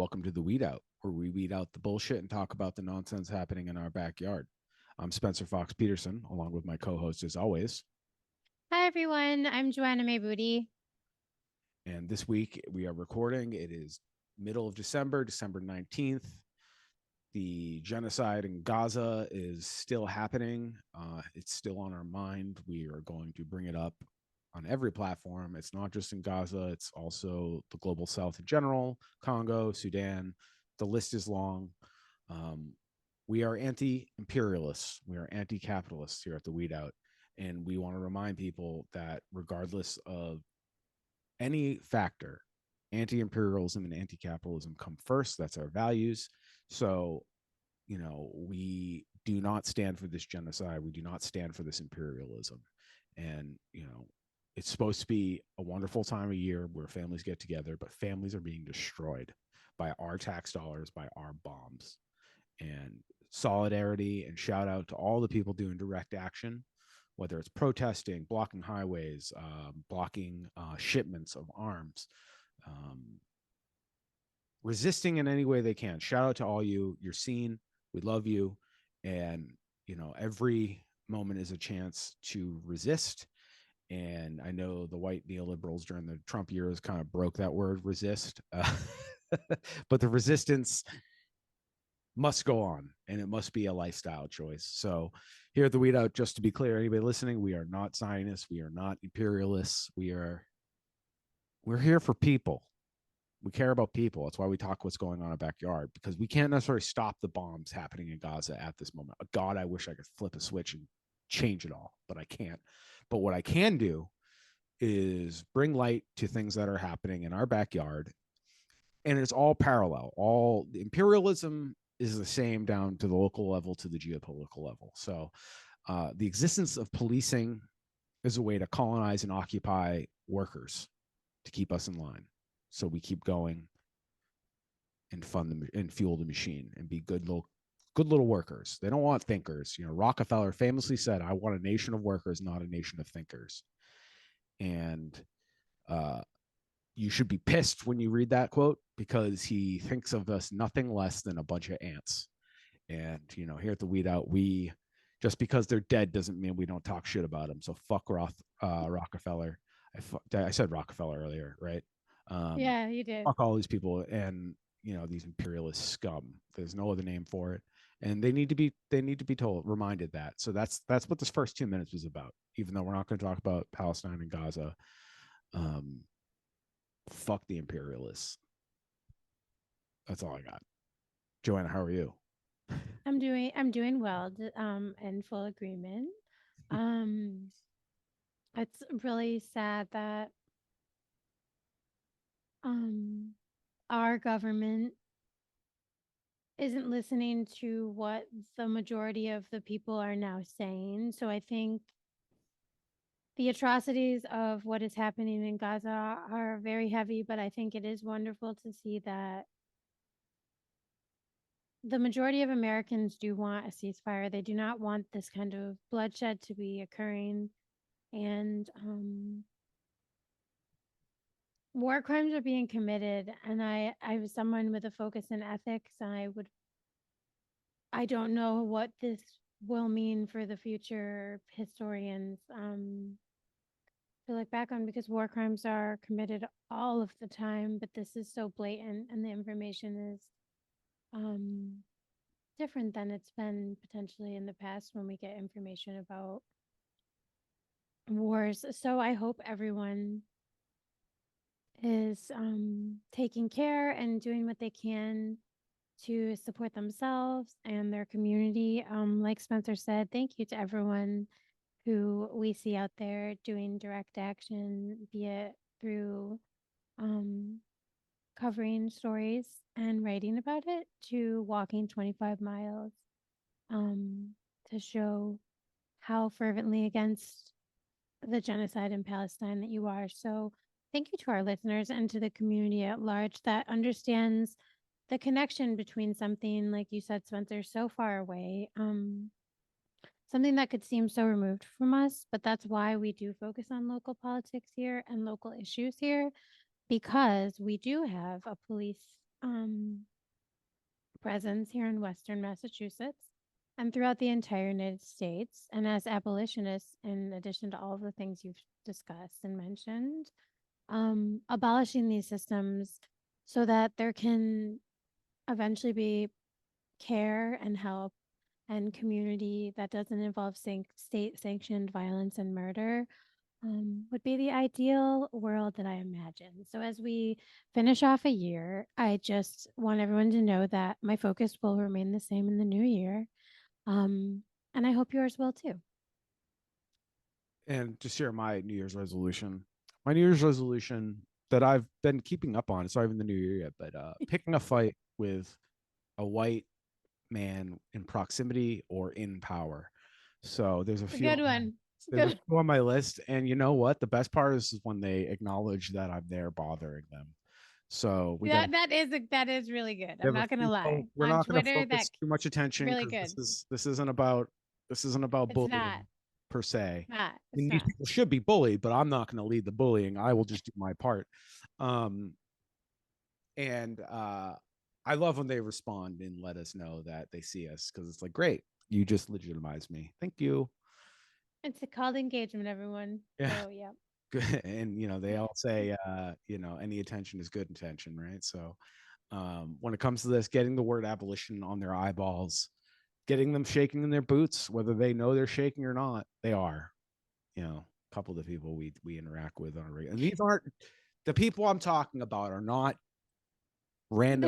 welcome to the Weed Out, where we weed out the bullshit and talk about the nonsense happening in our backyard. I'm Spencer Fox Peterson, along with my co-host as always. Hi everyone, I'm Joanna May Booty. And this week we are recording. It is middle of December, December 19th. The genocide in Gaza is still happening. It's still on our mind. We are going to bring it up on every platform. It's not just in Gaza, it's also the global south in general, Congo, Sudan. The list is long. Um, we are anti-imperialists. We are anti-capitalists here at the Weed Out. And we want to remind people that regardless of any factor, anti-imperialism and anti-capitalism come first. That's our values. So, we do not stand for this genocide. We do not stand for this imperialism. And, it's supposed to be a wonderful time of year where families get together, but families are being destroyed by our tax dollars, by our bombs. And solidarity and shout out to all the people doing direct action, whether it's protesting, blocking highways, blocking shipments of arms, um, resisting in any way they can. Shout out to all you. You're seen. We love you. And, every moment is a chance to resist. And I know the white neoliberals during the Trump years kind of broke that word resist. But the resistance must go on, and it must be a lifestyle choice. So here at the Weed Out, just to be clear, anybody listening, we are not Zionists, we are not imperialists. We're here for people. We care about people. That's why we talk what's going on in our backyard, because we can't necessarily stop the bombs happening in Gaza at this moment. God, I wish I could flip a switch and change it all, but I can't. But what I can do is bring light to things that are happening in our backyard, and it's all parallel. All imperialism is the same down to the local level to the geopolitical level. So the existence of policing is a way to colonize and occupy workers to keep us in line. So we keep going and fund them and fuel the machine and be good little workers. They don't want thinkers. Rockefeller famously said, "I want a nation of workers, not a nation of thinkers." And you should be pissed when you read that quote, because he thinks of us nothing less than a bunch of ants. And here at the Weed Out, we just because they're dead doesn't mean we don't talk shit about them. So fuck Rockefeller. I said Rockefeller earlier, right? Yeah, you did. Fuck all these people and these imperialist scum. There's no other name for it, and they need to be told, reminded that. So that's what this first 2 minutes was about. Even though we're not going to talk about Palestine and Gaza, um, fuck the imperialists. That's all I got. Joanna, how are you? I'm doing well, in full agreement. Um, it's really sad that um our government isn't listening to what the majority of the people are now saying. So I think the atrocities of what is happening in Gaza are very heavy, but I think it is wonderful to see that the majority of Americans do want a ceasefire. They do not want this kind of bloodshed to be occurring. And war crimes are being committed. And I was someone with a focus in ethics. I don't know what this will mean for the future historians to look back on, because war crimes are committed all of the time, but this is so blatant and the information is um different than it's been potentially in the past when we get information about wars. So I hope everyone is taking care and doing what they can to support themselves and their community. Like Spencer said, thank you to everyone who we see out there doing direct action, be it through um, covering stories and writing about it, to walking 25 miles um, to show how fervently against the genocide in Palestine that you are. So, thank you to our listeners and to the community at large that understands the connection between something, like you said, Spencer, so far away, something that could seem so removed from us. But that's why we do focus on local politics here and local issues here, because we do have a police um, presence here in Western Massachusetts and throughout the entire United States. And as abolitionists, in addition to all of the things you've discussed and mentioned, abolishing these systems so that there can eventually be care and help and community that doesn't involve state sanctioned violence and murder would be the ideal world that I imagine. So, as we finish off a year, I just want everyone to know that my focus will remain the same in the new year. Um, and I hope yours will too. And to share my New Year's resolution, my New Year's resolution that I've been keeping up on, it's not even the new year yet, but picking a fight with a white man in proximity or in power. So there's a It's a few good one. It's a there's a good. few on my list, and you know what? The best part is when they acknowledge that I'm there bothering them. So we got That is really good. we I'm have a not gonna few. lie. We're On not going to Twitter, that focus too much attention really because good. this isn't about It's not. bullying per se. Not. It's And these not. people should be bullied, but I'm not going to lead the bullying. I will just do my part. Um, and I love when they respond and let us know that they see us because it's like, great, you just legitimize me. Thank you. It's a called engagement, everyone. Yeah. So yeah. Good. And they all say any attention is good attention, right? So when it comes to this, getting the word abolition on their eyeballs, getting them shaking in their boots, whether they know they're shaking or not, they are. A couple of the people we interact with on a regular, and these aren't the people I'm talking about are not random.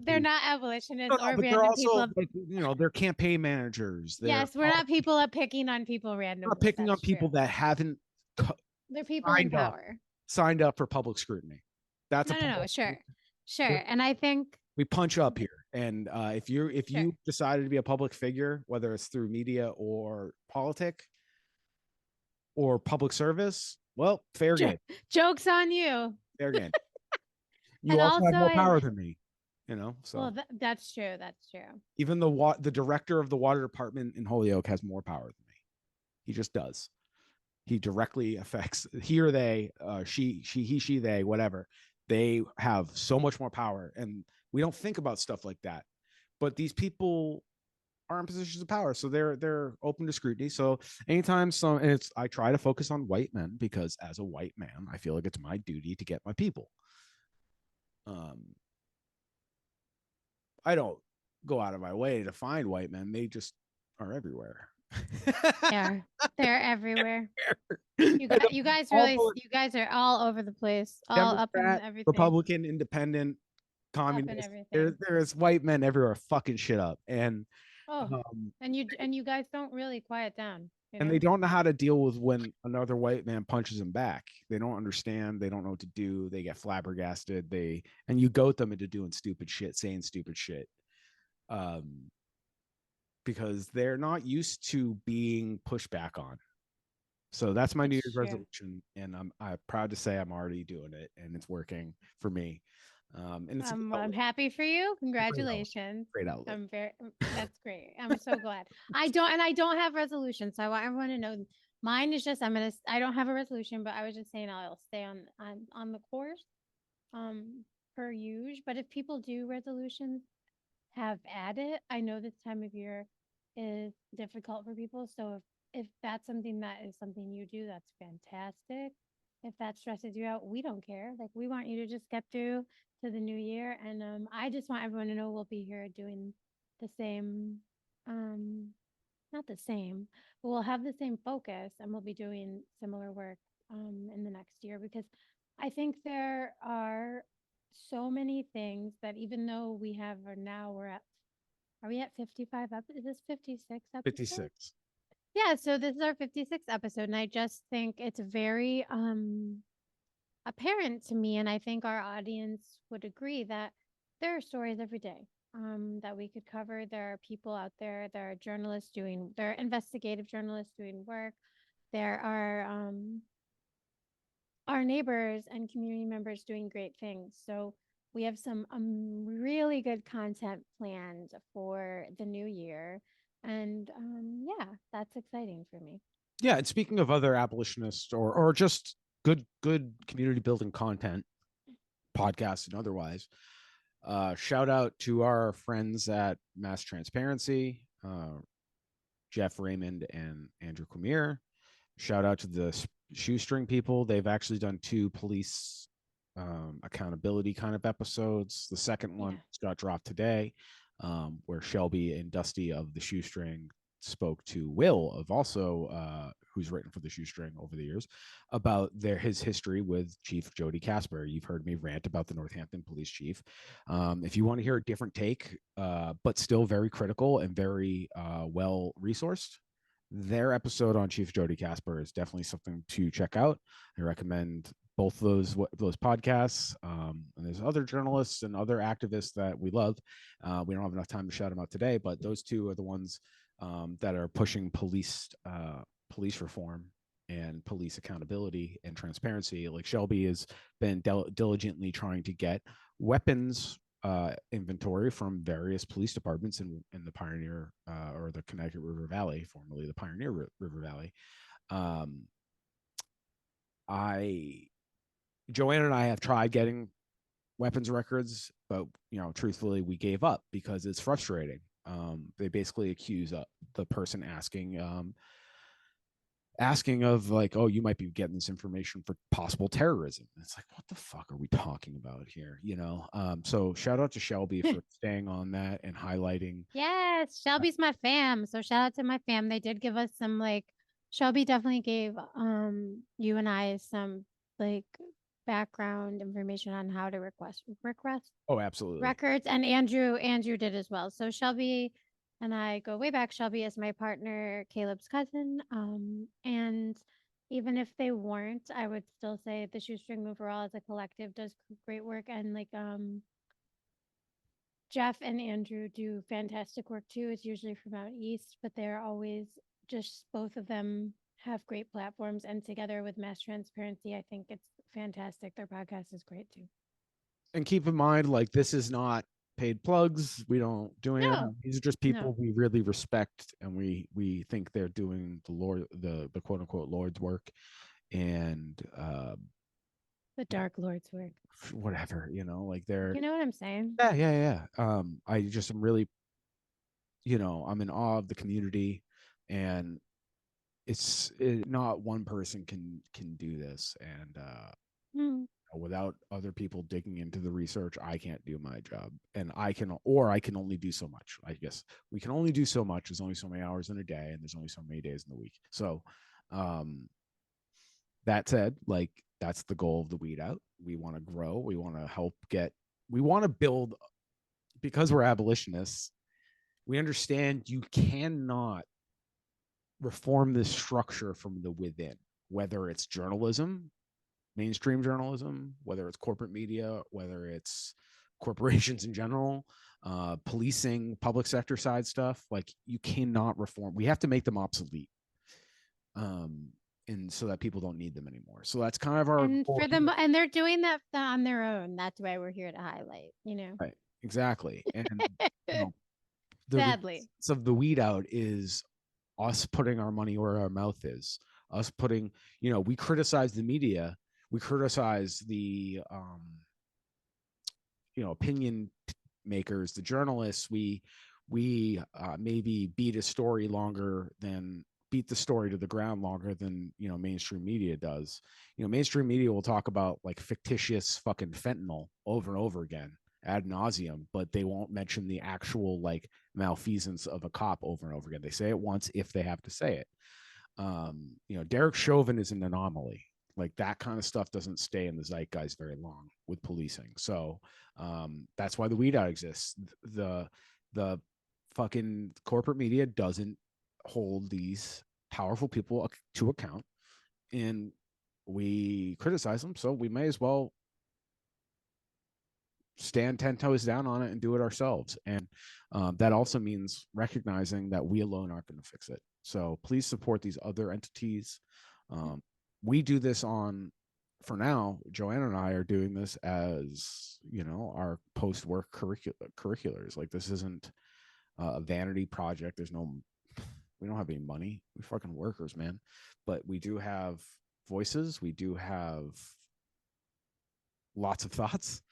They're not No, abolitionists no, or but they're random also people. like they're campaign managers. They're Yes, we're not people picking on people not randomly. picking on That's true. people that haven't They're people in signed up power. signed up for public scrutiny. That's a No. Sure. we're Sure. And I think we punch up here. And if sure. you decided to be a public figure, whether it's through media or politic or public service, well, fair game, Joke's on you. fair game. You And also have also more I power than me, well So that's true. That's true. even the director of the water department in Holyoke has more power than me. He just does. He directly affects he or they, he, she, they, whatever. They have so much more power, and we don't think about stuff like that. But these people are in positions of power, so they're open to scrutiny. So anytime I try to focus on white men because as a white man, I feel like it's my duty to get my people. I don't go out of my way to find white men; they just are everywhere. They are. They're everywhere. All You guys are all over the place, all up in Democrat, everything. Republican, Independent, Up in communist. everything. There's white men everywhere fucking shit up, and Oh, um, and you guys don't really quiet down, you and they know? don't know how to deal with when another white man punches them back. They don't understand. They don't know what to do. They get flabbergasted. And you goat them into doing stupid shit, saying stupid shit, um, because they're not used to being pushed back on. So that's my New That's Year's true. resolution, and I'm proud to say I'm already doing it, and it's working for me. And it's a good I'm outlet, happy for you. a great outlet, Congratulations. great outlet. That's great. I'm so glad. I don't have resolutions. So I want everyone to know mine is just, I don't have a resolution, but I was just saying I'll stay on the course, per usual. But if people do resolutions, have at it. I know this time of year is difficult for people. So if that's something that is something you do, that's fantastic. If that stresses you out, we don't care. Like we want you to just get through to the new year. And I just want everyone to know we'll be here doing the same um not the same, but we'll have the same focus and we'll be doing similar work in the next year because I think there are so many things that even though we have or now we're at are we at 55 is this 56 episode? 56. Yeah, so this is our 56th episode and I just think it's very apparent to me and I think our audience would agree that there are stories every day that we could cover. There are people out there, there are investigative journalists doing work. There are our neighbors and community members doing great things. So we have some really good content planned for the new year. And yeah, that's exciting for me. Yeah, and speaking of other abolitionists or just good community building content, podcasts and otherwise, Shout out to our friends at Mass Transparency, Jeff Raymond and Andrew Quamier. Shout out to the shoestring people. They've actually done two police accountability kind of episodes. The second one Yeah. got dropped today, where Shelby and Dusty of the shoestring spoke to Will of also who's written for the shoestring over the years about his history with Chief Jody Casper. You've heard me rant about the Northampton police chief. If you want to hear a different take, but still very critical and very well resourced, their episode on Chief Jody Casper is definitely something to check out. I recommend both those podcasts. And there's other journalists and other activists that we love. We don't have enough time to shout them out today, but those two are the ones that are pushing police reform and police accountability and transparency. Like Shelby has been diligently trying to get weapons inventory from various police departments in the Pioneer or the Connecticut River Valley, formerly the Pioneer River Valley. Um, I Joanne and I have tried getting weapons records, but truthfully, we gave up because it's frustrating. They basically accuse the person asking of like, oh, you might be getting this information for possible terrorism. It's like, what the fuck are we talking about here? So shout out to Shelby for staying on that and highlighting. Yes, Shelby's my fam. So shout out to my fam. They did give us some like Shelby definitely gave you and I some like background information on how to request Oh, absolutely. records, and Andrew did as well. So Shelby and I go way back. Shelby is my partner, Caleb's cousin. And even if they weren't, I would still say the Shoestring Overall as a collective does great work, and like Jeff and Andrew do fantastic work too. It's usually from out east, but they're always just both of them have great platforms, and together with Mass Transparency, I think it's fantastic. Their podcast is great too. And keep in mind, like, this is not paid plugs. We don't do any of No, that. These are just people no, we really respect, and we think they're doing the quote unquote Lord's work, and the Dark Lord's work. whatever, like they're You know what I'm saying? yeah. I just am really, I'm in awe of the community, and not one person can do this, and Mm. without other people digging into the research, I can't do my job. And I can only do so much. I guess we can only do so much. There's only so many hours in a day, and there's only so many days in the week. So, um, that said, like, that's the goal of the Weed Out. We want to grow. We want to build, because we're abolitionists. We understand you cannot reform this structure from the within, whether it's journalism, mainstream journalism, whether it's corporate media, whether it's corporations in general, policing, public sector side stuff. Like, you cannot reform. We have to make them obsolete, and so that people don't need them anymore. So that's kind of our And goal for them, here. and they're doing that on their own. That's why we're here to highlight. Right, exactly. And you know, the Sadly. resistance of the Weed Out is us putting our money where our mouth is. Us putting, we criticize the media, we criticize the opinion makers, the journalists. We maybe beat the story to the ground longer than mainstream media does. Mainstream media will talk about like fictitious fucking fentanyl over and over again ad nauseum, but they won't mention the actual like malfeasance of a cop over and over again. They say it once if they have to say it. Derek Chauvin is an anomaly. Like, that kind of stuff doesn't stay in the zeitgeist very long with policing. So that's why the Weed Out exists. The fucking corporate media doesn't hold these powerful people to account, and we criticize them. So we may as well stand 10 toes down on it and do it ourselves. And that also means recognizing that we alone aren't going to fix it. So please support these other entities. We do this for now, Joanna and I are doing this as, our post work curriculars. Like, this isn't a vanity project. We don't have any money. We fucking workers, man. But we do have voices. We do have lots of thoughts.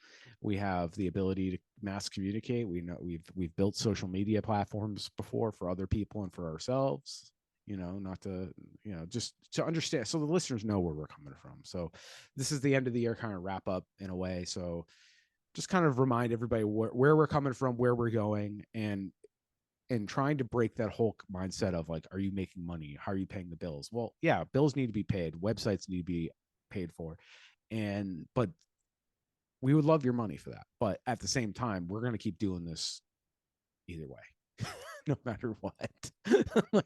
We have the ability to mass communicate. We know we've built social media platforms before for other people and for ourselves. Not to just to understand, so the listeners know where we're coming from. So this is the end of the year kind of wrap up in a way. So just kind of remind everybody where we're coming from, where we're going, and trying to break that whole mindset of like, are you making money? How are you paying the bills? Well, yeah, bills need to be paid, websites need to be paid for, but we would love your money for that. But at the same time, we're going to keep doing this either way, no matter what. Like,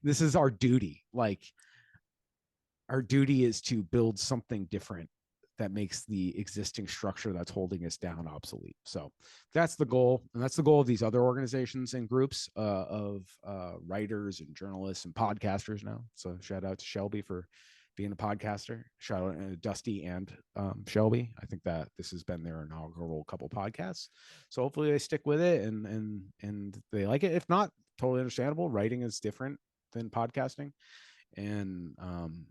this is our duty. Like, our duty is to build something different that makes the existing structure that's holding us down obsolete. So that's the goal. And that's the goal of these other organizations and groups of writers and journalists and podcasters now. So shout out to Shelby for being a podcaster. Shout out to Dusty and Shelby. I think that this has been their inaugural couple podcasts. So hopefully they stick with it and they like it. If not, totally understandable. Writing is different than podcasting. And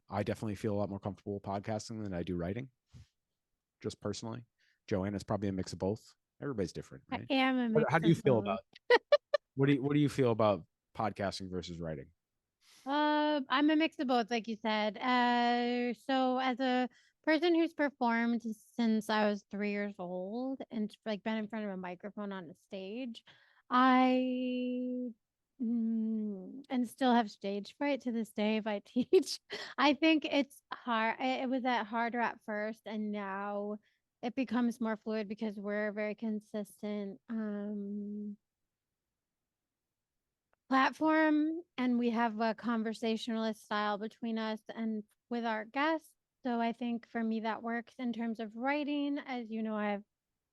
I definitely feel a lot more comfortable podcasting than I do writing, just personally. Joanna's probably a mix of both. Everybody's different, I right? am a mix How do you of feel both. about what do you feel about podcasting versus writing? I'm a mix of both, like you said. So as a person who's performed since I was 3 years old and like been in front of a microphone on a stage, I and still have stage fright to this day if I teach. I think it's hard. It was at harder at first, and now it becomes more fluid because we're very consistent. Platform and we have a conversationalist style between us and with our guests. So I think for me that works in terms of writing. As you know, I've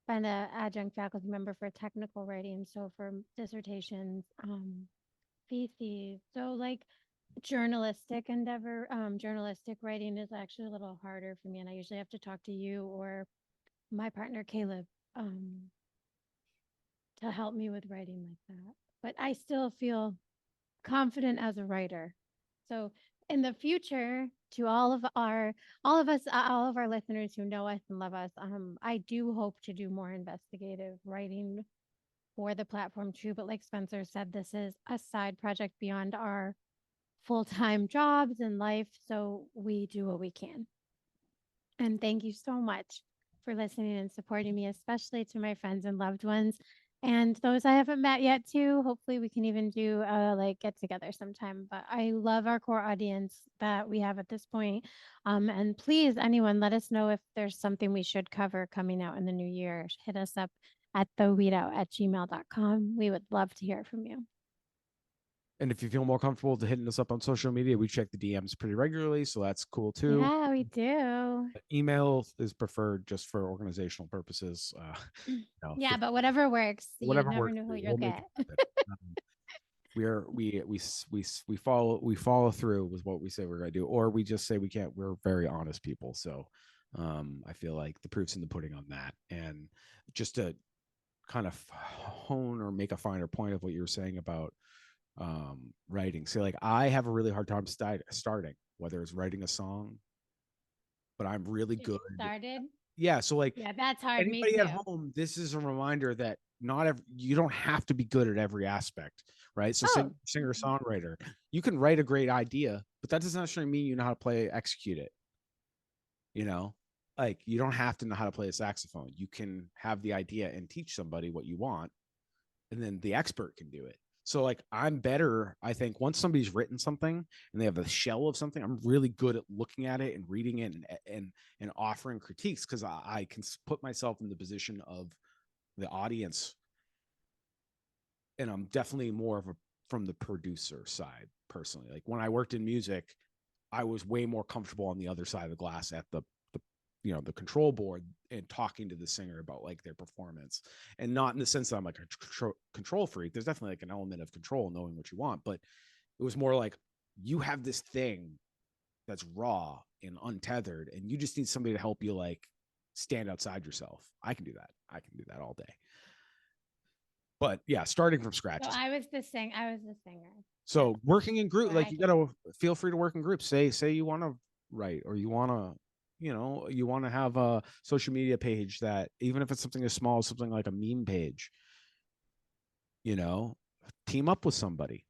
been an adjunct faculty member for technical writing, so for dissertations, theses. So like journalistic writing is actually a little harder for me, and I usually have to talk to you or my partner Caleb um, to help me with writing like that. But I still feel confident as a writer. So in the future, to all of our listeners who know us and love us, I do hope to do more investigative writing for the platform too. But like Spencer said, this is a side project beyond our full time jobs and life. So we do what we can. And thank you so much for listening and supporting me, especially to my friends and loved ones. And those I haven't met yet too. Hopefully we can even do like get together sometime. But I love our core audience that we have at this point. And please, anyone, let us know if there's something we should cover coming out in the new year. Hit us up at theweedout@gmail.com. We would love to hear from you. And if you feel more comfortable to hitting us up on social media, we check the DMs pretty regularly, so that's cool too. Yeah, we do. Email is preferred just for organizational purposes. Yeah, but whatever works. You Whatever never works know for who you, you'll we'll make it get. happen. We are we follow through with what we say we're going to do, or we just say we can't. We're very honest people, so I feel like the proof's in the pudding on that. And just to kind of hone or make a finer point of what you were saying about writing, so like I have a really hard time starting, whether it's writing a song, but I'm really Get good. you started. Yeah, so like Yeah, that's hard. Me anybody at too. home, this is a reminder that you don't have to be good at every aspect, right? So Oh, singer songwriter, you can write a great idea, but that doesn't necessarily mean you know how to execute it. You know, like you don't have to know how to play a saxophone. You can have the idea and teach somebody what you want, and then the expert can do it. So like I'm better, I think, once somebody's written something and they have a shell of something, I'm really good at looking at it and reading it and offering critiques because I can put myself in the position of the audience, and I'm definitely more of a from the producer side personally. Like when I worked in music, I was way more comfortable on the other side of the glass at the the control board and talking to the singer about like their performance, and not in the sense that I'm like a control freak. There's definitely like an element of control, knowing what you want, but it was more like you have this thing that's raw and untethered, and you just need somebody to help you like stand outside yourself. I can do that. I can do that all day. But yeah, starting from so scratch is. I was the singer. That's So working in group, where like I you came gotta feel free to work in groups. Say you want to write or you want to. You want to have a social media page that, even if it's something as small as something like a meme page, you know, team up with somebody.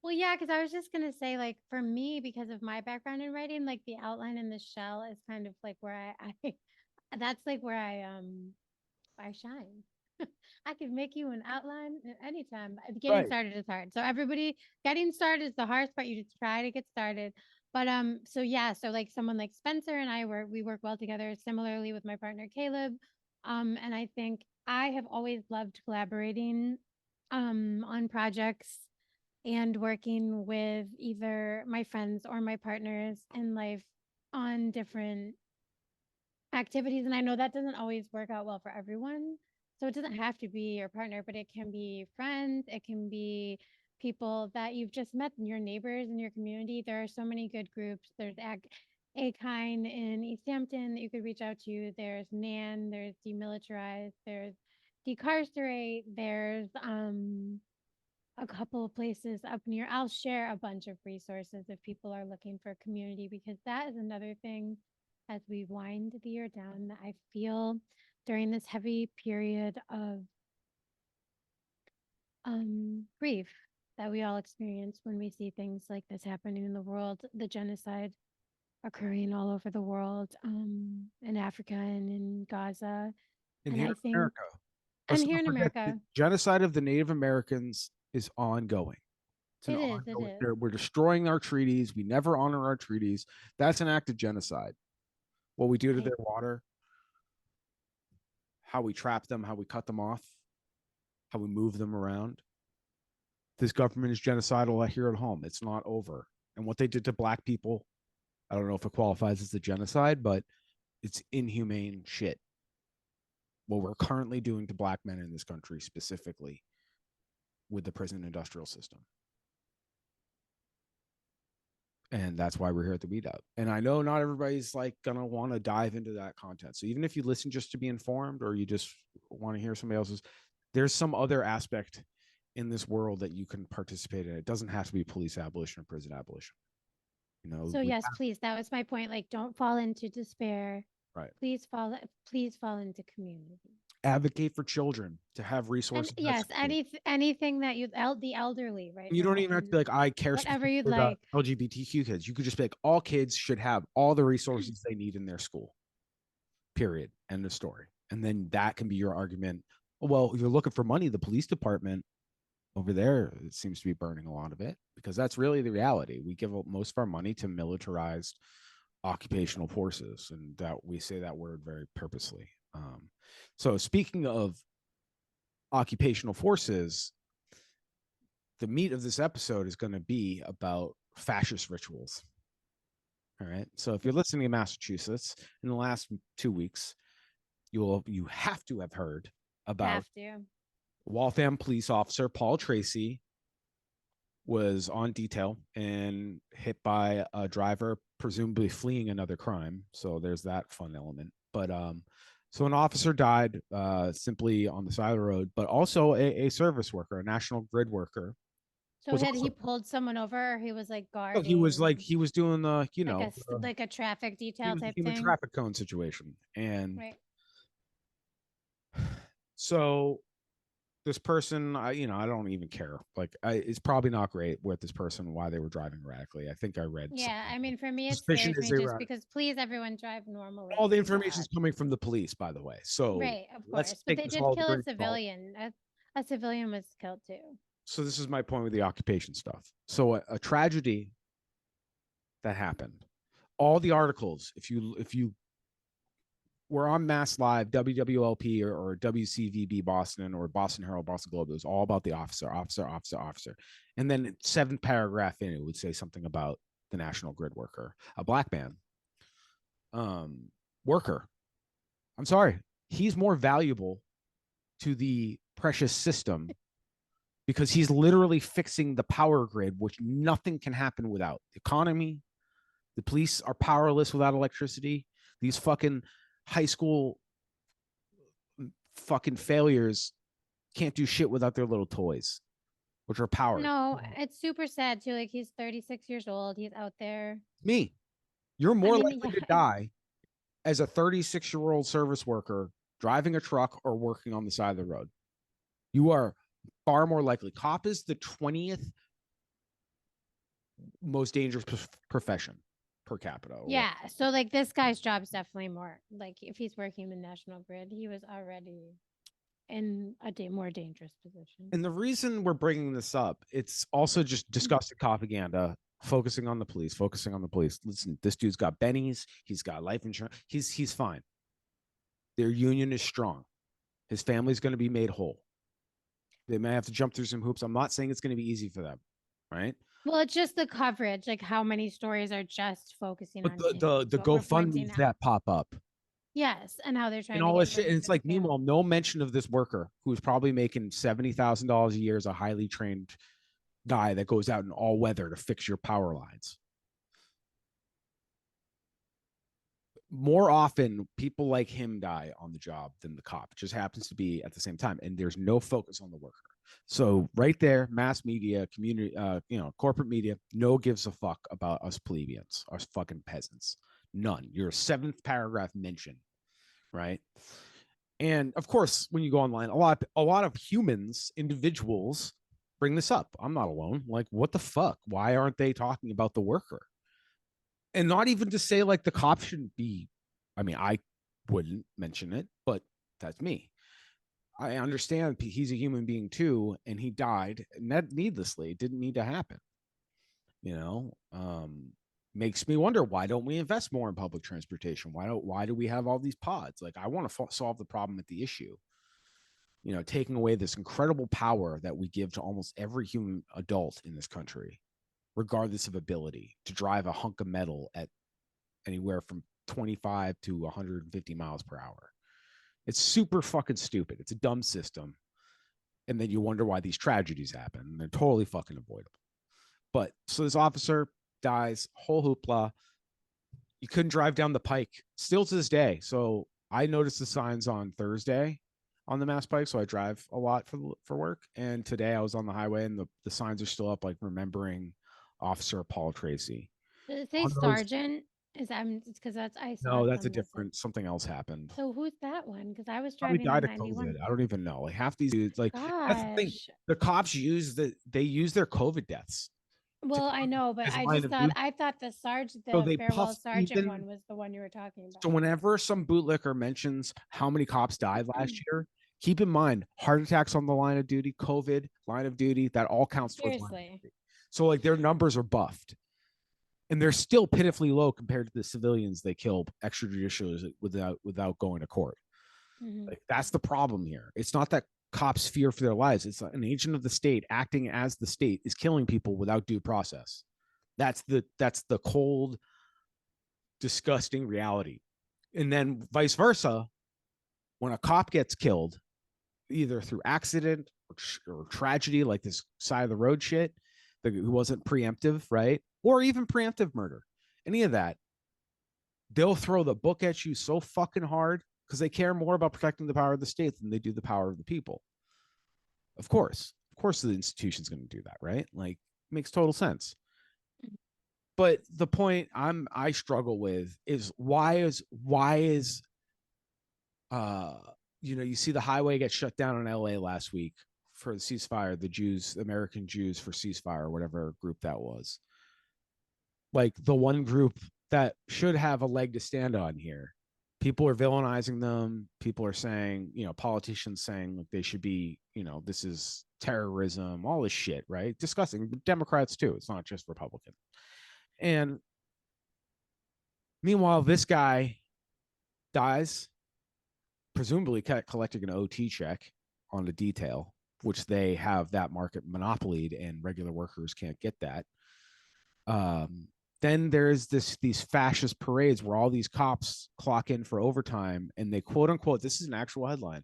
Well, yeah, because I was just gonna say, like, for me, because of my background in writing, like the outline and the shell is kind of like where I that's like where I shine. I can make you an outline at any time. Getting Right. started is hard. So everybody, getting started is the hardest part. You just try to get started. But so yeah, so like someone like Spencer and we work well together. Similarly with my partner Caleb, and I think I have always loved collaborating, on projects and working with either my friends or my partners in life on different activities. And I know that doesn't always work out well for everyone. So it doesn't have to be your partner, but it can be friends, it can be people that you've just met, your neighbors in your community. There are so many good groups. There's AKIND in East Hampton that you could reach out to. There's NAN, there's Demilitarize, there's Decarcerate, there's a couple of places up near. I'll share a bunch of resources if people are looking for community, because that is another thing as we wind the year down that I feel during this heavy period of grief that we all experience when we see things like this happening in the world, the genocide occurring all over the world, in Africa and in Gaza. And And here I in think, America, and let's here not in forget the America, genocide of the Native Americans is ongoing. It's an it is, it ongoing. is. We're destroying our treaties. We never honor our treaties. That's an act of genocide. What we do to I their water, how we trap them, how we cut them off, how we move them around. This government is genocidal here at home. It's not over. And what they did to black people, I don't know if it qualifies as a genocide, but it's inhumane shit. What we're currently doing to black men in this country, specifically with the prison industrial system. And that's why we're here at the meetup. And I know not everybody's like gonna want to dive into that content. So even if you listen just to be informed, or you just want to hear somebody else's, there's some other aspect in this world that you can participate in. It doesn't have to be police abolition or prison abolition. So We yes, please. That was my point. Like, don't fall into despair. right. Please fall into community. Advocate for children to have And resources at yes, school. anything that the elderly right You don't now, even have to and be like, I care whatever specifically you'd about like. LGBTQ kids. You could just be like, all kids should have all the resources they need in their school. Period. End of story. And then that can be your argument. Well, if you're looking for money, the police department over there, it seems to be burning a lot of it, because that's really the reality. We give most of our money to militarized occupational forces, and that we say that word very purposely. So speaking of occupational forces, the meat of this episode is going to be about fascist rituals. All right. So if you're listening to Massachusetts in the last 2 weeks, you have to have heard about Have to. Waltham police officer Paul Tracy was on detail and hit by a driver, presumably fleeing another crime. So there's that fun element. But so an officer died simply on the side of the road, but also a service worker, a national grid worker, So was had also. he pulled someone over, or he was like Oh, he was like guarding, he was doing the like a traffic he detail was the type human thing? traffic cone situation, and Right. so this person, I don't even care. Like, it's probably not great with this person why they were driving erratically. I think I read Yeah. something. I mean, for me, it Suspicion scares is me they just were. because please, everyone drive All normally. the Do information not. is coming from the police, by the way. So Right. Of let's course. But take they this did all with a kill a grain of salt. civilian. A civilian was killed too. So this is my point with the occupation stuff. So a tragedy that happened. All the articles, if you were on Mass Live, WWLP or WCVB Boston or Boston Herald, Boston Globe, it was all about the officer, officer, officer, officer. And then 7th paragraph in, it would say something about the national grid worker, a black man, worker. I'm sorry, he's more valuable to the precious system because he's literally fixing the power grid, which nothing can happen without. The economy, the police are powerless without electricity. These fucking high school fucking failures can't do shit without their little toys, which are powered. No, it's super sad too. Like, he's 36 years old. He's out there. Me, you're I more mean, likely yeah, to die as a 36-year-old service worker driving a truck or working on the side of the road. You are far more likely. Cop is the 20th most dangerous profession per capita. Yeah. So like this guy's job's definitely more like if he's working the national grid, he was already in a more dangerous position. And the reason we're bringing this up, it's also just disgusting propaganda, focusing on the police, focusing on the police. Listen, this dude's got bennies. He's got life insurance. He's fine. Their union is strong. His family's going to be made whole. They may have to jump through some hoops. I'm not saying it's going to be easy for them, right? Well, it's just the coverage, like how many stories are just focusing But on the him. the Is the what we're pointing GoFundMes out. that pop up Yes, and how they're and trying to all this get shit, rid and of it's his like, family. meanwhile, no mention of this worker who's probably making $70,000 a year as a highly trained guy that goes out in all weather to fix your power lines. More often, people like him die on the job than the cop. It just happens to be at the same time, and there's no focus on the worker. So right there, mass media, community, corporate media, no gives a fuck about us plebeians, us fucking peasants. None. Your seventh paragraph mention, right? And of course, when you go online, a lot of humans, individuals, bring this up. I'm not alone. Like, what the fuck? Why aren't they talking about the worker? And not even to say like the cop shouldn't be. I mean, I wouldn't mention it, but that's me. I understand he's a human being too, and he died needlessly. It didn't need to happen. You know, makes me wonder, why don't we invest more in public transportation? Why do we have all these pods? Like, I want to solve the problem at the issue. You know, taking away this incredible power that we give to almost every human adult in this country, regardless of ability, to drive a hunk of metal at anywhere from 25 to 150 miles per hour. It's super fucking stupid. It's a dumb system. And then you wonder why these tragedies happen. And they're totally fucking avoidable. But so this officer dies, whole hoopla. You couldn't drive down the pike still to this day. So I noticed the signs on Thursday on the Mass Pike. So I drive a lot for work. And today I was on the highway and the signs are still up, like remembering Officer Paul Tracy. Does it say On those, sergeant? Is that because that's I saw no, it that's a on this. different, something else happened. So who's that one? Because I was Probably driving on died of 91. COVID. I don't even know. Like half these dudes, like that's the thing. Gosh. The cops they use their COVID deaths to Well, I know, but as I line just of thought duty. the sergeant, So the they farewell puff sergeant even. one was the one you were talking So about. whenever some bootlicker mentions how many cops died last year, keep in mind heart attacks on the line of duty, COVID line of duty, that all counts towards line of Seriously. duty. So like their numbers are buffed. And they're still pitifully low compared to the civilians they kill extrajudicially without going to court. Mm-hmm. Like that's the problem here. It's not that cops fear for their lives. It's an agent of the state acting as the state is killing people without due process. That's the cold, disgusting reality. And then vice versa, when a cop gets killed, either through accident or tragedy, like this side of the road shit, who wasn't preemptive, right? Or even preemptive murder, any of that, they'll throw the book at you so fucking hard because they care more about protecting the power of the state than they do the power of the people. Of course, the institution's going to do that, right? Like, makes total sense. But the point I struggle with is why is uh you see the highway get shut down in LA last week for the ceasefire, the Jews, American Jews for ceasefire, whatever group that was. Like the one group that should have a leg to stand on here. People are villainizing them. People are saying, politicians saying like they should be, this is terrorism, all this shit, right? Discussing Democrats too. It's not just Republican. And meanwhile, this guy dies, presumably collecting an OT check on the detail, which they have that market monopolied, and regular workers can't get that. Um, then there's these fascist parades where all these cops clock in for overtime, and they quote unquote, this is an actual headline,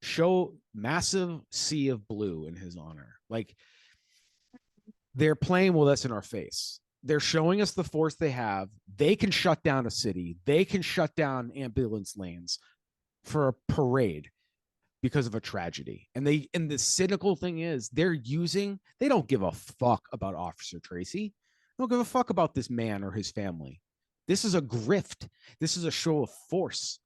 show massive sea of blue in his honor. Like they're playing with us in our face. They're showing us the force they have. They can shut down a city. They can shut down ambulance lanes for a parade because of a tragedy. And the cynical thing is they don't give a fuck about Officer Tracy. They don't give a fuck about this man or his family. This is a grift. This is a show of force.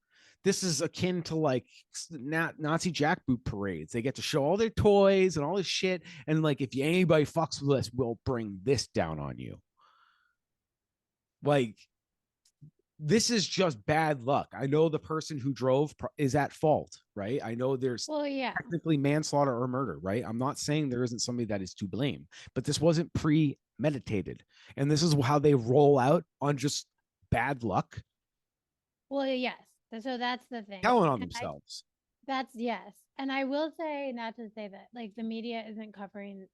This is akin to like Nazi jackboot parades. They get to show all their toys and all this shit. And like, if anybody fucks with us, we'll bring this down on you. Like, this is just bad luck. I know the person who drove is at fault, right? I know there's Well, yeah. technically manslaughter or murder, right? I'm not saying there isn't somebody that is to blame, but this wasn't premeditated. And this is how they roll out on just bad luck, Well, yes. So that's the thing. telling on And I themselves. That's yes. And I will say, not to say that, like, the media isn't covering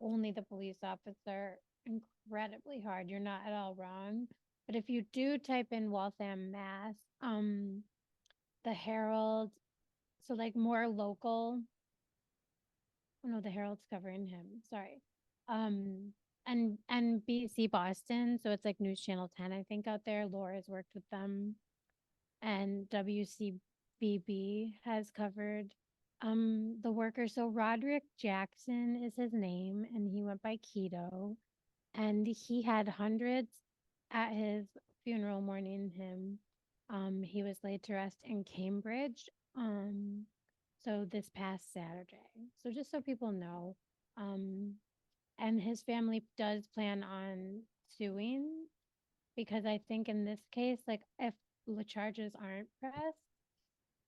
only the police officer incredibly hard. You're not at all wrong. But if you do type in Waltham, Mass, the Herald, so like more local. Oh no, the Herald's covering him. Sorry. Um, and BC Boston, so it's like News Channel 10, I think, out there. Laura's worked with them, and WCBB has covered the worker. So Roderick Jackson is his name, and he went by Keto, and he had hundreds at his funeral mourning him. He was laid to rest in Cambridge. So this past Saturday. So just so people know, um, and his family does plan on suing, because I think in this case, like, if the charges aren't pressed,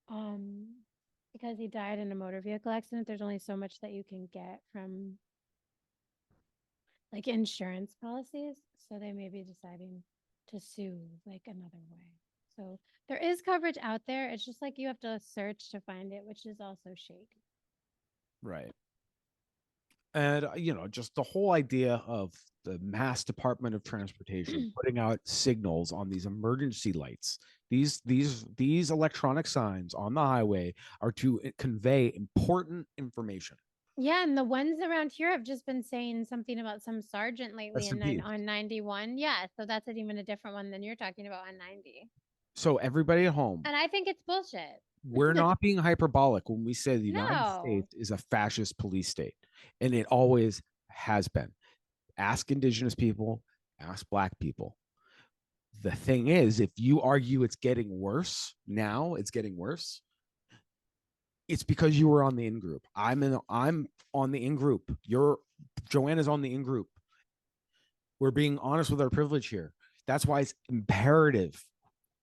um, because he died in a motor vehicle accident, there's only so much that you can get from like insurance policies. So they may be deciding to sue like another way. So there is coverage out there. It's just like you have to search to find it, which is also shady. Right. And, just the whole idea of the Mass Department of Transportation putting out signals on these emergency lights. These electronic signs on the highway are to convey important information. Yeah, and the ones around here have just been saying something about some sergeant lately Rest in in peace. on 91. Yeah, so that's even a different one than you're talking about on 90. So everybody at home, And I think it's bullshit. we're not being hyperbolic when we say the United No. States is a fascist police state, and it always has been. Ask indigenous people, ask black people. The thing is, if you argue it's getting worse now, it's getting worse. It's because you were on the in group. I'm on the in group. Joanna's on the in group. We're being honest with our privilege here. That's why it's imperative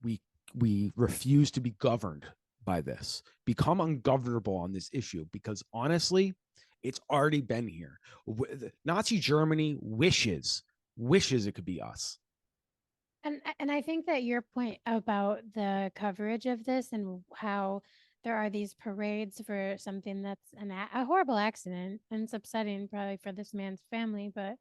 we we refuse to be governed by this. Become ungovernable on this issue, because honestly, it's already been here. Nazi Germany wishes it could be us. And I think that your point about the coverage of this and how there are these parades for something that's a horrible accident, and it's upsetting probably for this man's family, but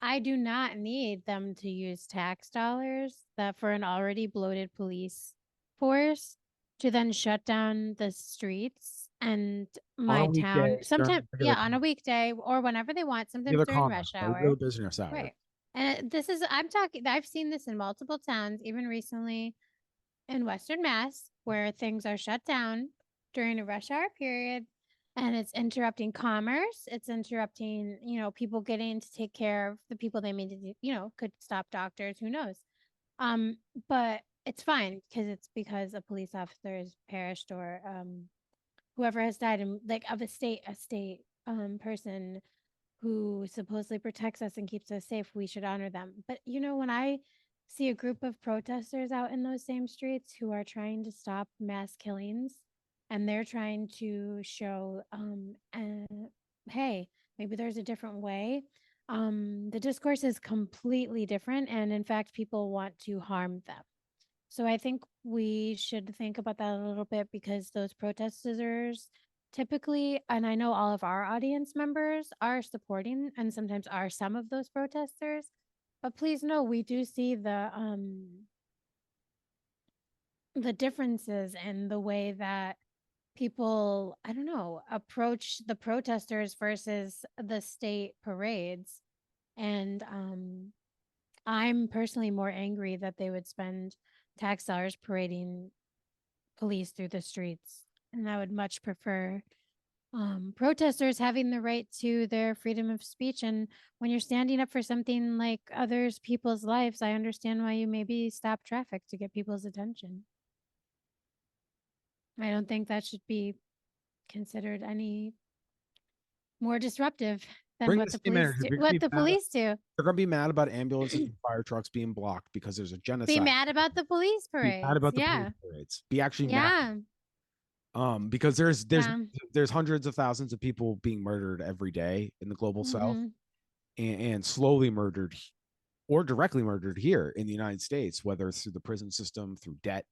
I do not need them to use tax dollars that for an already bloated police force to then shut down the streets and On a my weekday town. during Sometimes, regular yeah, on a weekday or whenever they want, sometimes regular during commerce, rush hour. regular business hours. Right. And this is, I'm talking, I've seen this in multiple towns, even recently in Western Mass, where things are shut down during a rush hour period, and it's interrupting commerce. It's interrupting, people getting to take care of the people they need to, could stop doctors, who knows. Um, but it's fine because a police officer has perished, or whoever has died, and like of a state person who supposedly protects us and keeps us safe, we should honor them. But when I see a group of protesters out in those same streets who are trying to stop mass killings, and they're trying to show, hey, maybe there's a different way. The discourse is completely different, and in fact, people want to harm them. So I think we should think about that a little bit, because those protesters typically, and I know all of our audience members are supporting and sometimes are some of those protesters, but please know we do see the differences in the way that people, I don't know, approach the protesters versus the state parades. And I'm personally more angry that they would spend tax dollars parading police through the streets. And I would much prefer protesters having the right to their freedom of speech. And when you're standing up for something like others people's lives, I understand why you maybe stop traffic to get people's attention. I don't think that should be considered any more disruptive than Bring what the the same police energy. do. You're gonna What be the mad. police do. They're gonna be mad about ambulances and fire trucks being blocked because there's a Be genocide. mad about the police Be mad parades. about the police Yeah. parades. Be actually mad. Yeah. Because Yeah. there's hundreds of thousands of people being murdered every day in the global south, Mhm. and slowly murdered or directly murdered here in the United States, whether it's through the prison system, through debt,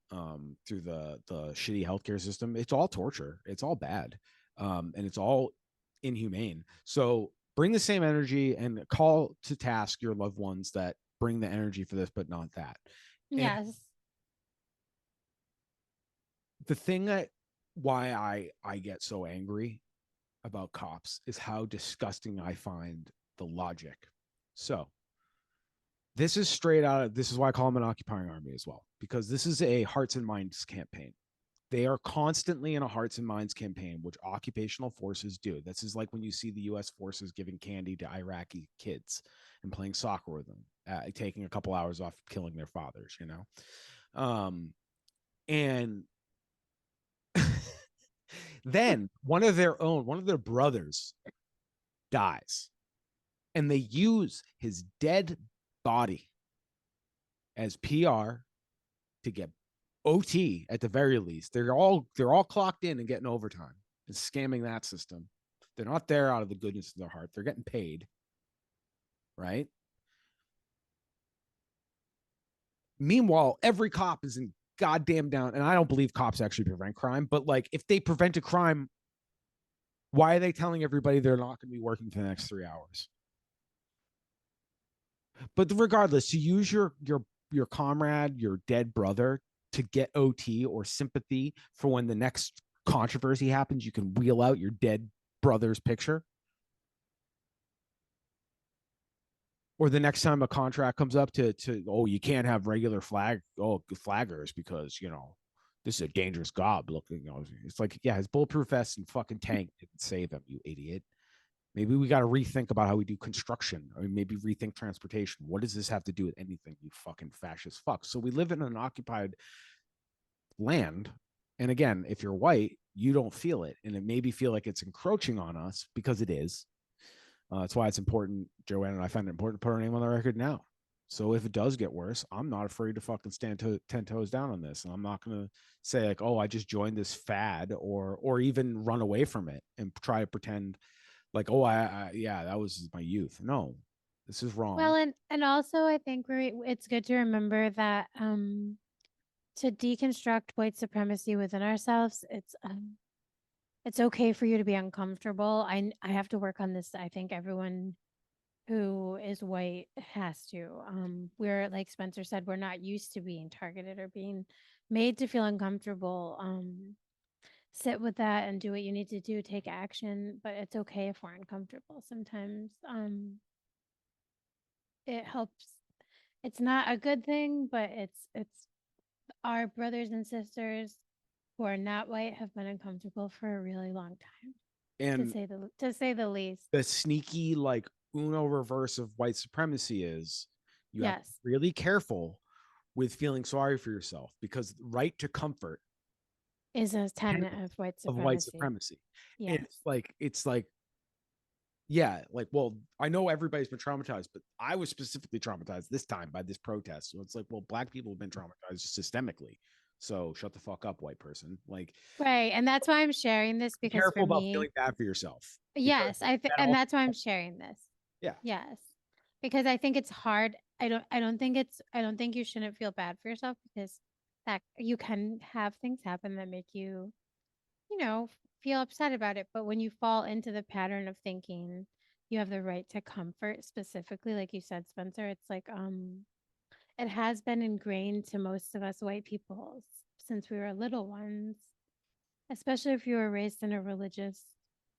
through the shitty healthcare system. It's all torture. It's all bad, and it's all inhumane. So bring the same energy and call to task your loved ones that bring the energy for this, but not that. And Yes. the thing that why I get so angry about cops is how disgusting I find the logic. So this is straight out of, this is why I call them an occupying army as well, because this is a hearts and minds campaign. They are constantly in a hearts and minds campaign, which occupational forces do. This is like when you see the US forces giving candy to Iraqi kids and playing soccer with them, taking a couple hours off killing their fathers, you know? And then one of their brothers dies, and they use his dead body as PR to get OT at the very least. They're all clocked in and getting overtime and scamming that system. They're not there out of the goodness of their heart. They're getting paid, right? Meanwhile, every cop is in goddamn down, and I don't believe cops actually prevent crime, but like if they prevent a crime, why are they telling everybody they're not going to be working for the next 3 hours? But regardless, to use your comrade, your dead brother, to get OT or sympathy for when the next controversy happens, you can wheel out your dead brother's picture. Or the next time a contract comes up to oh, you can't have regular flaggers because this is a dangerous gob looking. It's like, yeah, his bulletproof vest and fucking tank didn't save him, you idiot. Maybe we got to rethink about how we do construction, or maybe rethink transportation. What does this have to do with anything, you fucking fascist fuck? So we live in an occupied land. And again, if you're white, you don't feel it. And it maybe feel like it's encroaching on us because it is. That's why it's important, Joanne and I find it important to put our name on the record now. So if it does get worse, I'm not afraid to fucking stand 10 toes down on this. And I'm not going to say like, oh, I just joined this fad, or even run away from it and try to pretend like, oh, yeah, that was my youth. No, this is Well, wrong. and also I think it's good to remember that to deconstruct white supremacy within ourselves, it's okay for you to be uncomfortable. I have to work on this. I think everyone who is white has to. We're, like Spencer said, we're not used to being targeted or being made to feel uncomfortable. Sit with that and do what you need to do, take action, but it's okay if we're uncomfortable sometimes. It helps. It's not a good thing, but it's our brothers and sisters who are not white have been uncomfortable for a really long time, And to say the least. the sneaky, like, Uno reverse of white supremacy is you have to Yes, be really careful with feeling sorry for yourself, because right to comfort is a tenet tenet of white of white supremacy. supremacy. And Yes. it's like, yeah, like, well, I know everybody's been traumatized, but I was specifically traumatized this time by this protest. So it's like, well, black people have been traumatized systemically. So shut the fuck up, white person. Like, Right. And that's why I'm sharing this, be because for careful about me, feeling bad for yourself, because yes, that and also, that's why I'm sharing this. yeah. Yes. Because I think it's hard. I don't think you shouldn't feel bad for yourself, because that you can have things happen that make you, you know, feel upset about it. But when you fall into the pattern of thinking you have the right to comfort, specifically, like you said, Spencer, it's like, it has been ingrained to most of us white people since we were little ones, especially if you were raised in a religious,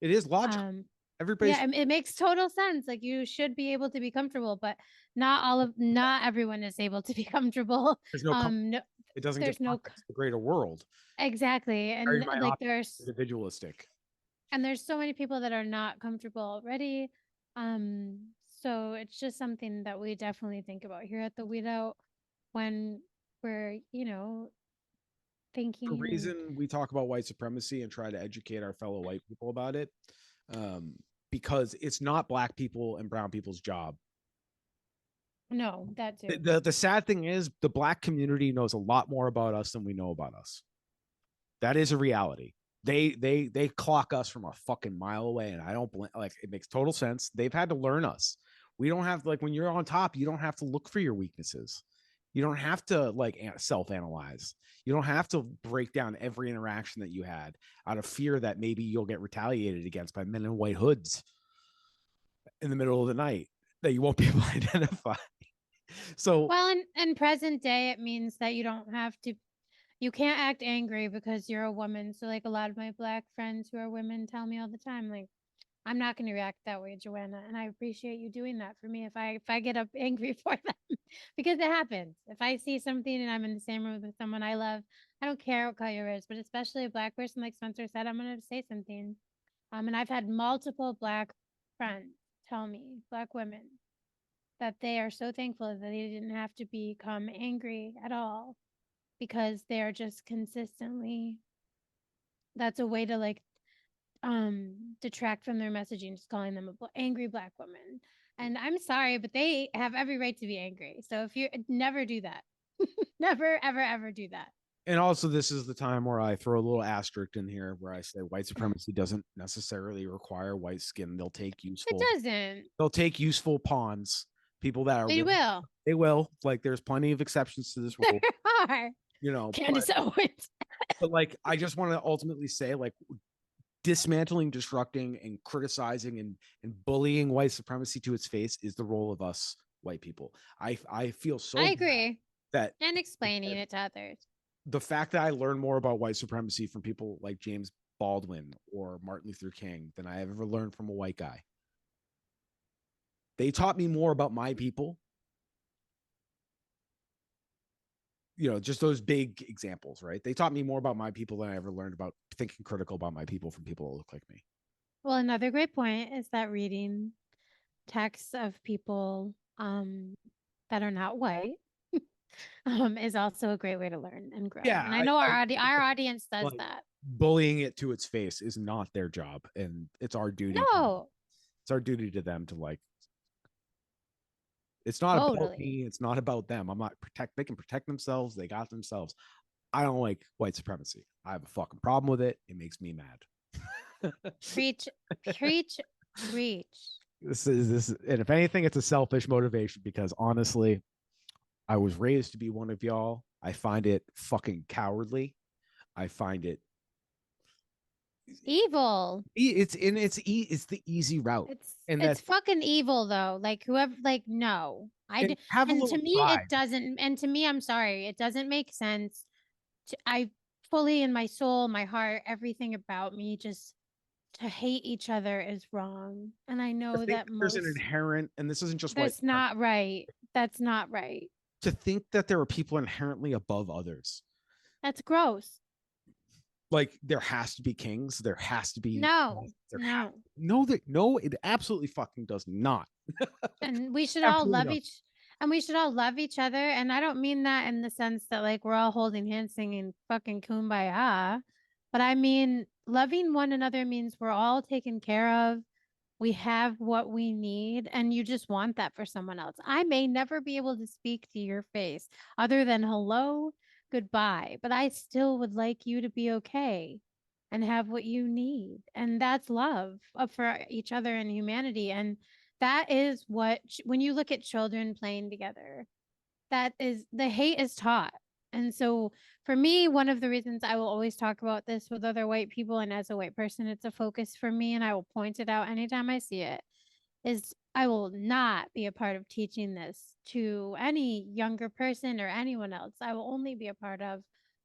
It is logical. um, yeah, Everybody's it makes total sense. Like, you should be able to be comfortable, but not everyone is able to be comfortable. there's no comfort. No, It doesn't give there's no context to the greater world. exactly, Very and like myopic, there's individualistic. And there's so many people that are not comfortable already. So it's just something that we definitely think about here at the Weed Out when we're, The thinking and reason we talk about white supremacy and try to educate our fellow white people about it, um, because it's not black people and brown people's job. no, that too. The sad thing is the black community knows a lot more about us than we know about us. That is a reality. They clock us from a fucking mile away, and I don't like it makes total sense. They've had to learn us. We don't have like when you're on top, you don't have to look for your weaknesses. You don't have to like self-analyze. You don't have to break down every interaction that you had out of fear that maybe you'll get retaliated against by men in white hoods in the middle of the night that you won't be able to identify. So Well, in present day, it means that you don't have to, you can't act angry because you're a woman. So, like, a lot of my black friends who are women tell me all the time, like, I'm not going to react that way, Joanna, and I appreciate you doing that for me. If I get up angry for them, because it happens. If I see something and I'm in the same room with someone I love, I don't care what color it is, but especially a black person, like Spencer said, I'm going to say something. And I've had multiple black friends tell me, black women, that they are so thankful that they didn't have to become angry at all because they're just consistently. That's a way to like detract from their messaging, just calling them a angry black woman. And I'm sorry, but they have every right to be angry. So if you never do that, never ever ever do that. and also this is the time where I throw a little asterisk in here where I say white supremacy doesn't necessarily require white skin. It doesn't. They'll take useful pawns, people that are They willing. will. They will. Like there's plenty of exceptions to this rule, There are. you know, Candace Owens. but like I just want to ultimately say like dismantling, disrupting, and criticizing and bullying white supremacy to its face is the role of us white people. I feel I so bad agree. that And explaining it to others. the fact that I learned more about white supremacy from people like James Baldwin or Martin Luther King than I have ever learned from a white guy. They taught me more about my people. You know, just those big examples, right? They taught me more about my people than I ever learned about thinking critical about my people from people that look like me. Well, another great point is that reading texts of people that are not white is also a great way to learn and grow. Yeah, And I know our I audience does like that. bullying it to its face is not their job, and it's our duty. No, It's our duty to them to like. It's not about totally. me. It's not about them. I'm not protect. They can protect themselves. They got themselves. I don't like white supremacy. I have a fucking problem with it. It makes me mad. Preach, preach, preach. This, and if anything, it's a selfish motivation because honestly, I was raised to be one of y'all. I find it fucking cowardly. I find it Evil. it's the easy route, and It's that fucking evil though. Like whoever like no. and have a And to little me it pride. doesn't, and to me I'm sorry, it doesn't make sense. I fully in my soul, my heart, everything about me just to hate each other is wrong. And I To know think that that there's an most inherent, and this isn't just white, that's not right. That's not right. to think that there are people inherently above others. That's gross. Like there has to be kings. There has to be. No, no. No, that no, it absolutely fucking does not. And we should all Absolutely love not. each and we should all love each other. And I don't mean that in the sense that like we're all holding hands singing fucking kumbaya. But I mean loving one another means we're all taken care of. We have what we need, and you just want that for someone else. I may never be able to speak to your face other than hello, goodbye, but I still would like you to be okay and have what you need. And that's love for each other and humanity. And that is what, when you look at children playing together, that is the hate is taught. And so for me, one of the reasons I will always talk about this with other white people, and as a white person, it's a focus for me, and I will point it out anytime I see it, is I will not be a part of teaching this to any younger person or anyone else. I will only be a part of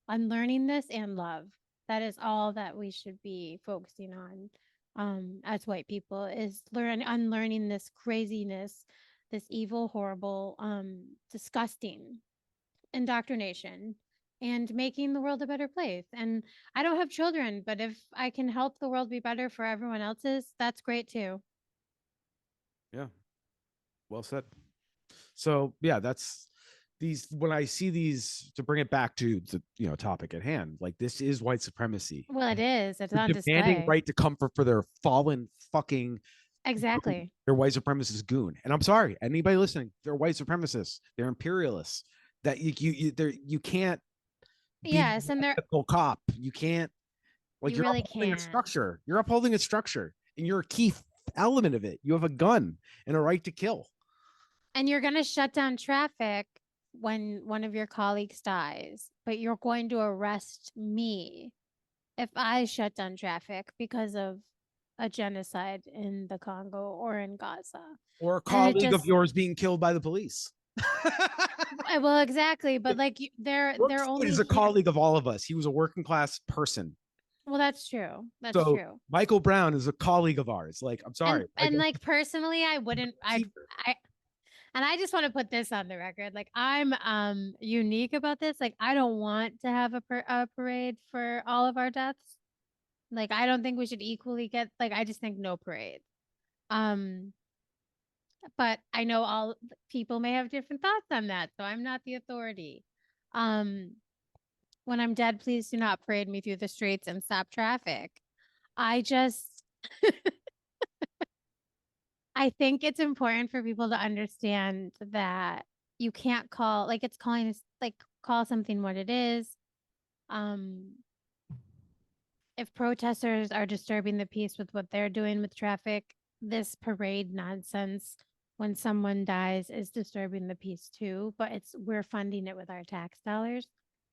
unlearning this and love. That is all that we should be focusing on as white people is unlearning this craziness, this evil, horrible, disgusting indoctrination and making the world a better place. And I don't have children, but if I can help the world be better for everyone else's, that's great too. Yeah, well said. So yeah, that's these when I see these, to bring it back to the topic at hand, like this is white supremacy. Well, it is. It's They're on demanding display. right to comfort for their fallen fucking goon, Exactly. their white supremacist goon. And I'm sorry, anybody listening, they're white supremacists, they're imperialists. That you can't be the Yes, and they're ethical cop. You can't, like, you you're really upholding a can't. structure. You're upholding a structure, and you're a key element of it. You have a gun and a right to kill. And you're going to shut down traffic when one of your colleagues dies, but you're going to arrest me if I shut down traffic because of a genocide in the Congo or in Gaza. Or a And it colleague of just yours being killed by the police. well, exactly, but like George they're Floyd only is a here. colleague of all of us. He was a working class person. Well, that's true. That's So true. Michael Brown is a colleague of ours. Like, I'm sorry. Like, And like personally, I wouldn't I and I just want to put this on the record. Like I'm unique about this. Like I don't want to have a parade for all of our deaths. Like I don't think we should equally get like I just think no parade. Um but I know all people may have different thoughts on that, so I'm not the authority. Um when I'm dead, please do not parade me through the streets and stop traffic. I just I think it's important for people to understand that you can't call like it's calling us like call something what it is. Um, if protesters are disturbing the peace with what they're doing with traffic, this parade nonsense when someone dies is disturbing the peace too, but it's we're funding it with our tax dollars.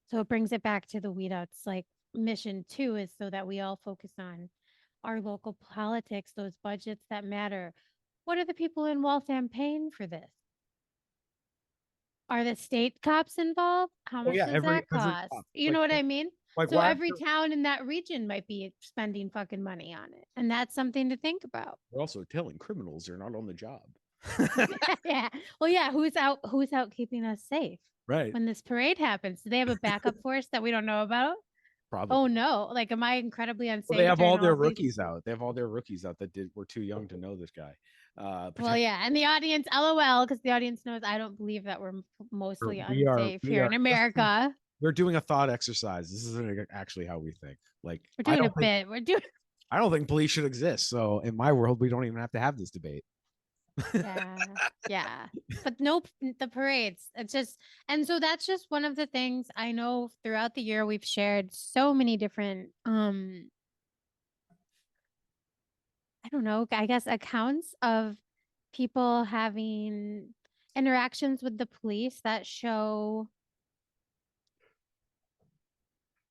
So it brings it back to the weed outs like mission two is so that we all focus on our local politics, those budgets that matter. What are the people in Waltham paying for this? Are the state cops involved? How oh much yeah, does that every cost? You know what I mean? So why every town in that region might be spending fucking money on it. And that's something to think about. we're also telling criminals they're not on the job. Yeah. Well, yeah, who's out keeping us safe Right. when this parade happens? Do they have a backup force that we don't know about? Oh Probably. no. Like am I incredibly Well, they unsafe have during all all their of these? rookies out. They have all their rookies out that were too young to know this guy. Well, Potentially, yeah, and the audience, LOL, because the audience knows I don't believe that we're mostly unsafe here in just, America. we're doing a thought exercise. This isn't actually how we think. Like, We're doing a bit. We're doing I don't think police should exist. So in my world, we don't even have to have this debate. Yeah. Yeah. But nope, the parades. It's just and so that's just one of the things I know throughout the year we've shared so many different I don't know, I guess accounts of people having interactions with the police that show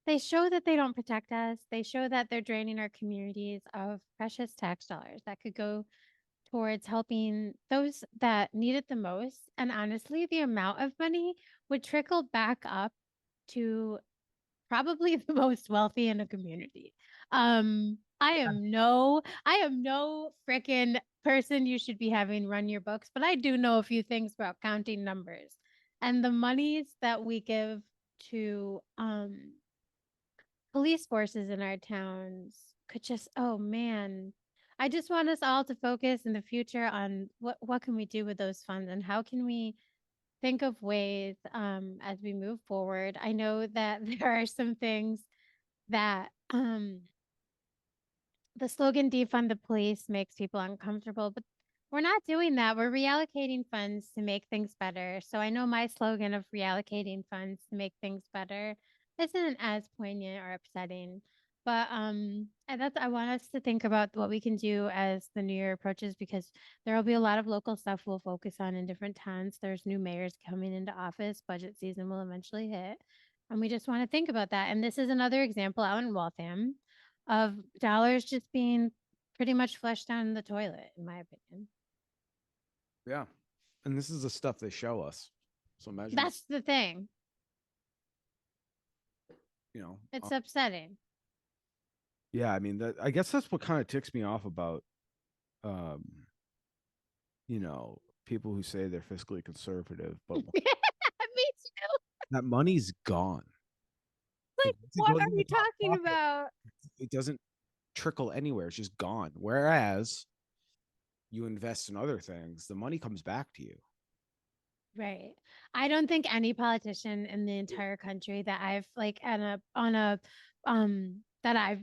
that they don't protect us. They show that they're draining our communities of precious tax dollars that could go towards helping those that need it the most. And honestly, the amount of money would trickle back up to probably the most wealthy in a community. I am no freaking person you should be having run your books, but I do know a few things about counting numbers. And the monies that we give to police forces in our towns could just oh man, I just want us all to focus in the future on what can we do with those funds and how can we think of ways as we move forward. I know that there are some things that the slogan defund the police makes people uncomfortable, but we're not doing that. We're reallocating funds to make things better. So I know my slogan of reallocating funds to make things better isn't as poignant or upsetting. But and that's I want us to think about what we can do as the new year approaches because there will be a lot of local stuff we'll focus on in different towns. There's new mayors coming into office, budget season will eventually hit. And we just want to think about that. And this is another example out in Waltham of dollars just being pretty much flushed down the toilet, in my opinion. Yeah. And this is the stuff they show us. So imagine, That's the thing. you know, It's upsetting. yeah, I mean, I guess that's what kind of ticks me off about, um, people who say they're fiscally conservative, but Me too. that money's gone. It Like, it what goes are in you the top talking pocket. about? It doesn't trickle anywhere. It's just gone. Whereas you invest in other things, the money comes back to you. Right. I don't think any politician in the entire country that I've like on a that I've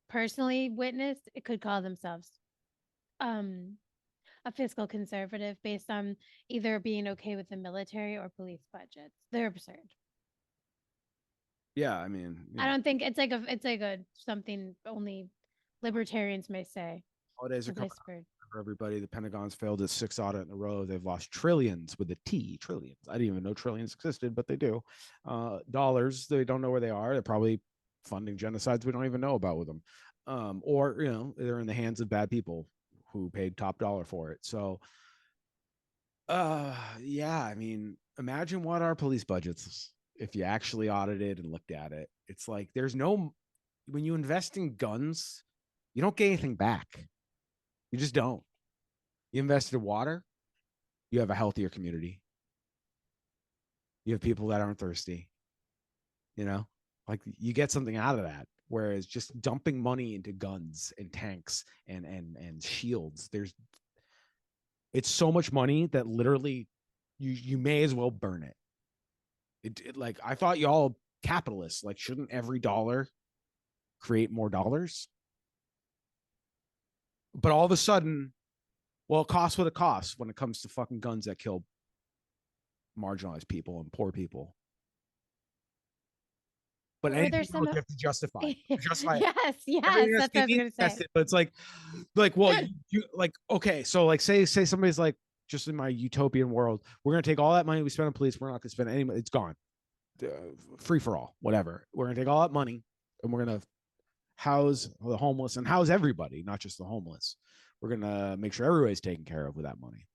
personally witnessed it could call themselves um a fiscal conservative based on either being okay with the military or police budgets. They're absurd. Yeah, I mean, I don't think it's like a something only libertarians may say. holidays are Because coming I up swear. for everybody. The Pentagon's failed its sixth audit in a row. They've lost trillions with a T, trillions. I didn't even know trillions existed, but they do. Dollars, they don't know where they are. They're probably funding genocides we don't even know about with them. Or, they're in the hands of bad people who paid top dollar for it. So, yeah, I mean, imagine what our police budgets, if you actually audited and looked at it, it's like when you invest in guns, you don't get anything back. You just don't. You invest in water, you have a healthier community. You have people that aren't thirsty, you know? Like you get something out of that. Whereas just dumping money into guns and tanks and shields, it's so much money that literally you may as well burn it. It like I thought y'all capitalists, like shouldn't every dollar create more dollars? But all of a sudden, well, it costs what it costs when it comes to fucking guns that kill marginalized people and poor people. But Or anything there's else some you have to justify. Justify it. yes, yes, Everything has to that's be what I was need gonna say. tested. But it's like, well, you like okay, so like say somebody's like, just in my utopian world, we're gonna take all that money we spend on police, we're not gonna spend any money, it's gone. Uh, Free for all, whatever. We're gonna take all that money and we're gonna house the homeless and house everybody, not just the homeless. We're gonna make sure everybody's taken care of with that money,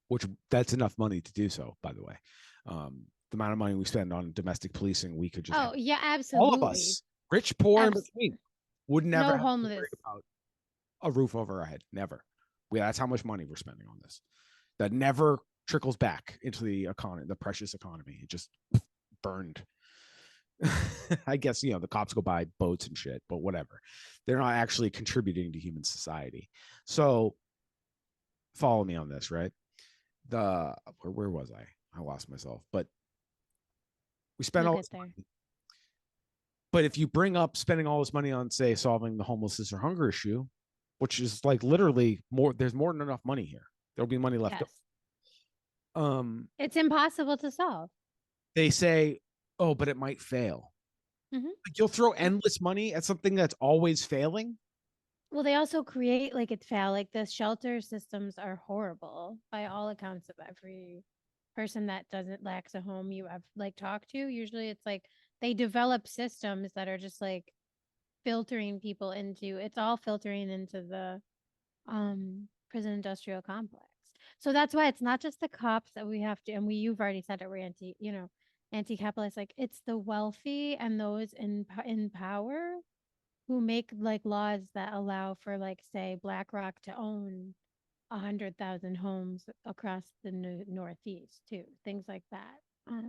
which that's enough money to do so, by the way. The amount of money we spend on domestic policing, we could just have Oh, yeah, all of absolutely. us, rich, poor, in Abs- between, would never no have to worry homeless. about a roof over our head. Never. That's how much money we're spending on this. That never trickles back into the economy, the precious economy. It just burned. I guess the cops go buy boats and shit, but whatever. They're not actually contributing to human society. So follow me on this, right? Where was I? I lost myself. But we spend You'll all get this there. money. But if you bring up spending all this money on, say, solving the homelessness or hunger issue, which is like literally there's more than enough money here. There'll be money left. Yes. Um, It's impossible to solve. they say, oh, but it might fail. Hmm. Like you'll throw endless money at something that's always failing. Well, they also create like it fail. Like the shelter systems are horrible by all accounts of every person that doesn't lacks a home you have like talked to. Usually it's like they develop systems that are just like filtering people into it's all filtering into the prison industrial complex. So that's why it's not just the cops that we have to and you've already said it, we're anti-capitalist, like it's the wealthy and those in power who make like laws that allow for like say BlackRock to own 100,000 homes across the Northeast too, things like that. But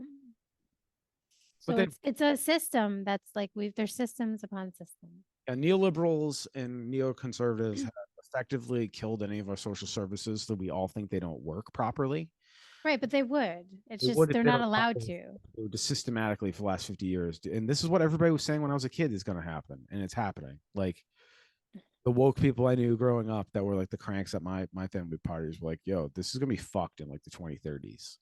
So then it's a system that's like there's systems upon systems. neoliberals and neoconservatives have effectively killed any of our social services, so we all think they don't work properly. Right, but they would. It's They just would if they're they not were allowed to. just systematically for the last 50 years. And this is what everybody was saying when I was a kid is going to happen. And it's happening. Like the woke people I knew growing up that were like the cranks at my family parties were like, yo, this is going to be fucked in like the 2030s.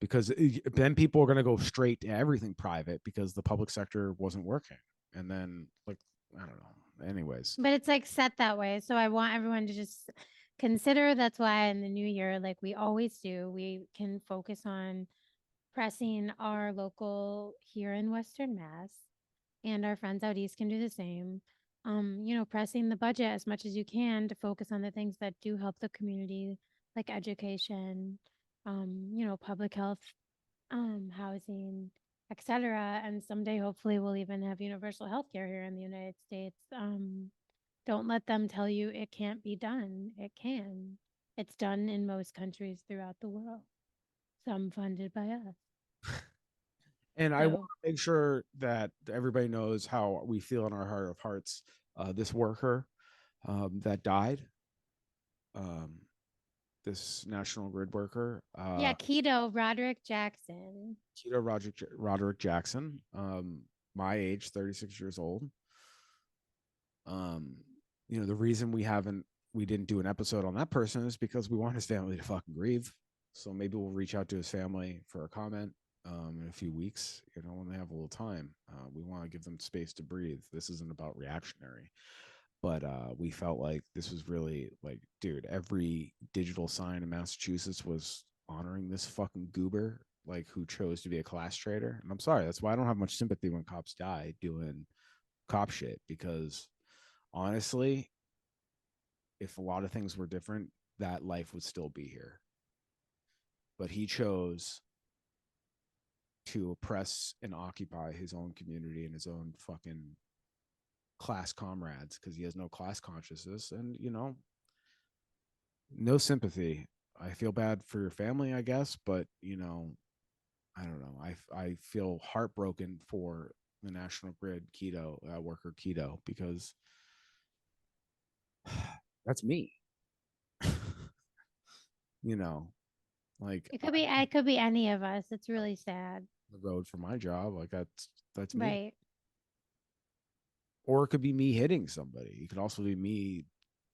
Because then people are going to go straight to everything private because the public sector wasn't working. And then, like, I don't know. Anyways, But it's like set that way. So I want everyone to just consider that's why in the new year, like we always do, we can focus on pressing our local here in Western Mass and our friends out east can do the same. Pressing the budget as much as you can to focus on the things that do help the community, like education, public health, housing, etc. And someday, hopefully, we'll even have universal health care here in the United States. Don't let them tell you it can't be done. It can. It's done in most countries throughout the world, some funded by us. And I want So to make sure that everybody knows how we feel in our heart of hearts. This worker that died, um, this National Grid worker, yeah, keto, Roderick Jackson. Keto Roderick Jackson, my age, 36 years old. Um, the reason we didn't do an episode on that person is because we want his family to fucking grieve. So maybe we'll reach out to his family for a comment in a few weeks. When they have a little time, we want to give them space to breathe. This isn't about reactionary, but we felt like this was really like, dude, every digital sign in Massachusetts was honoring this fucking goober, like who chose to be a class traitor. And I'm sorry, that's why I don't have much sympathy when cops die doing cop shit, because honestly, if a lot of things were different, that life would still be here. But he chose to oppress and occupy his own community and his own fucking class comrades because he has no class consciousness. And, no sympathy. I feel bad for your family, I guess, but, I don't know. I feel heartbroken for the National Grid keto worker keto, because that's me. you know, like It could be any of us. It's really sad. the road for my job, like that's me. Right. Or it could be me hitting somebody. It could also be me,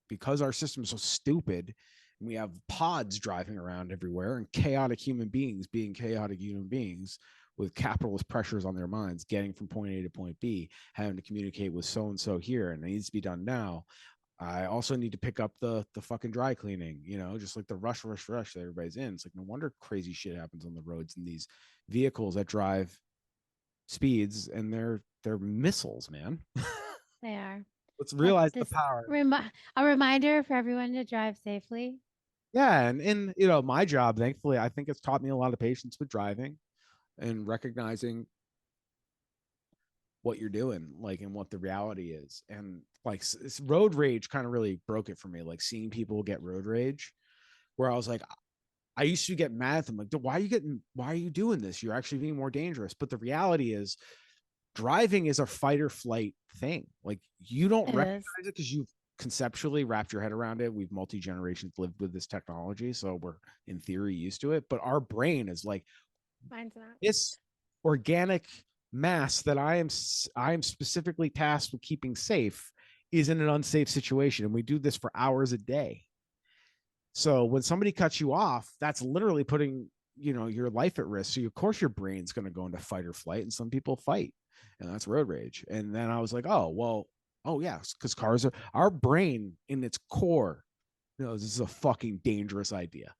because our system is so stupid and we have pods driving around everywhere and chaotic human beings being chaotic human beings with capitalist pressures on their minds, getting from point A to point B, having to communicate with so and so here, and it needs to be done now. I also need to pick up the fucking dry cleaning, just like the rush that everybody's in. It's like no wonder crazy shit happens on the roads and these vehicles that drive speeds, and they're missiles, man. They are. Let's But realize the this power. a reminder for everyone to drive safely. Yeah, and my job, thankfully, I think it's taught me a lot of patience with driving and recognizing what you're doing, like, and what the reality is. And like road rage kind of really broke it for me, like seeing people get road rage, where I was like, I used to get mad at them, like, why are you doing this? You're actually being more dangerous. But the reality is, driving is a fight or flight thing. Like, you don't It recognize is. it because you've conceptually wrapped your head around it. We've multi generations lived with this technology, so we're in theory used to it. But our brain is like, Mine's not. this organic mass that I am specifically tasked with keeping safe is in an unsafe situation, and we do this for hours a day. So when somebody cuts you off, that's literally putting your life at risk. So of course your brain's going to go into fight or flight, and some people fight, and that's road rage. And then I was like, oh well, oh yes, because cars are, our brain in its core knows this is a fucking dangerous idea.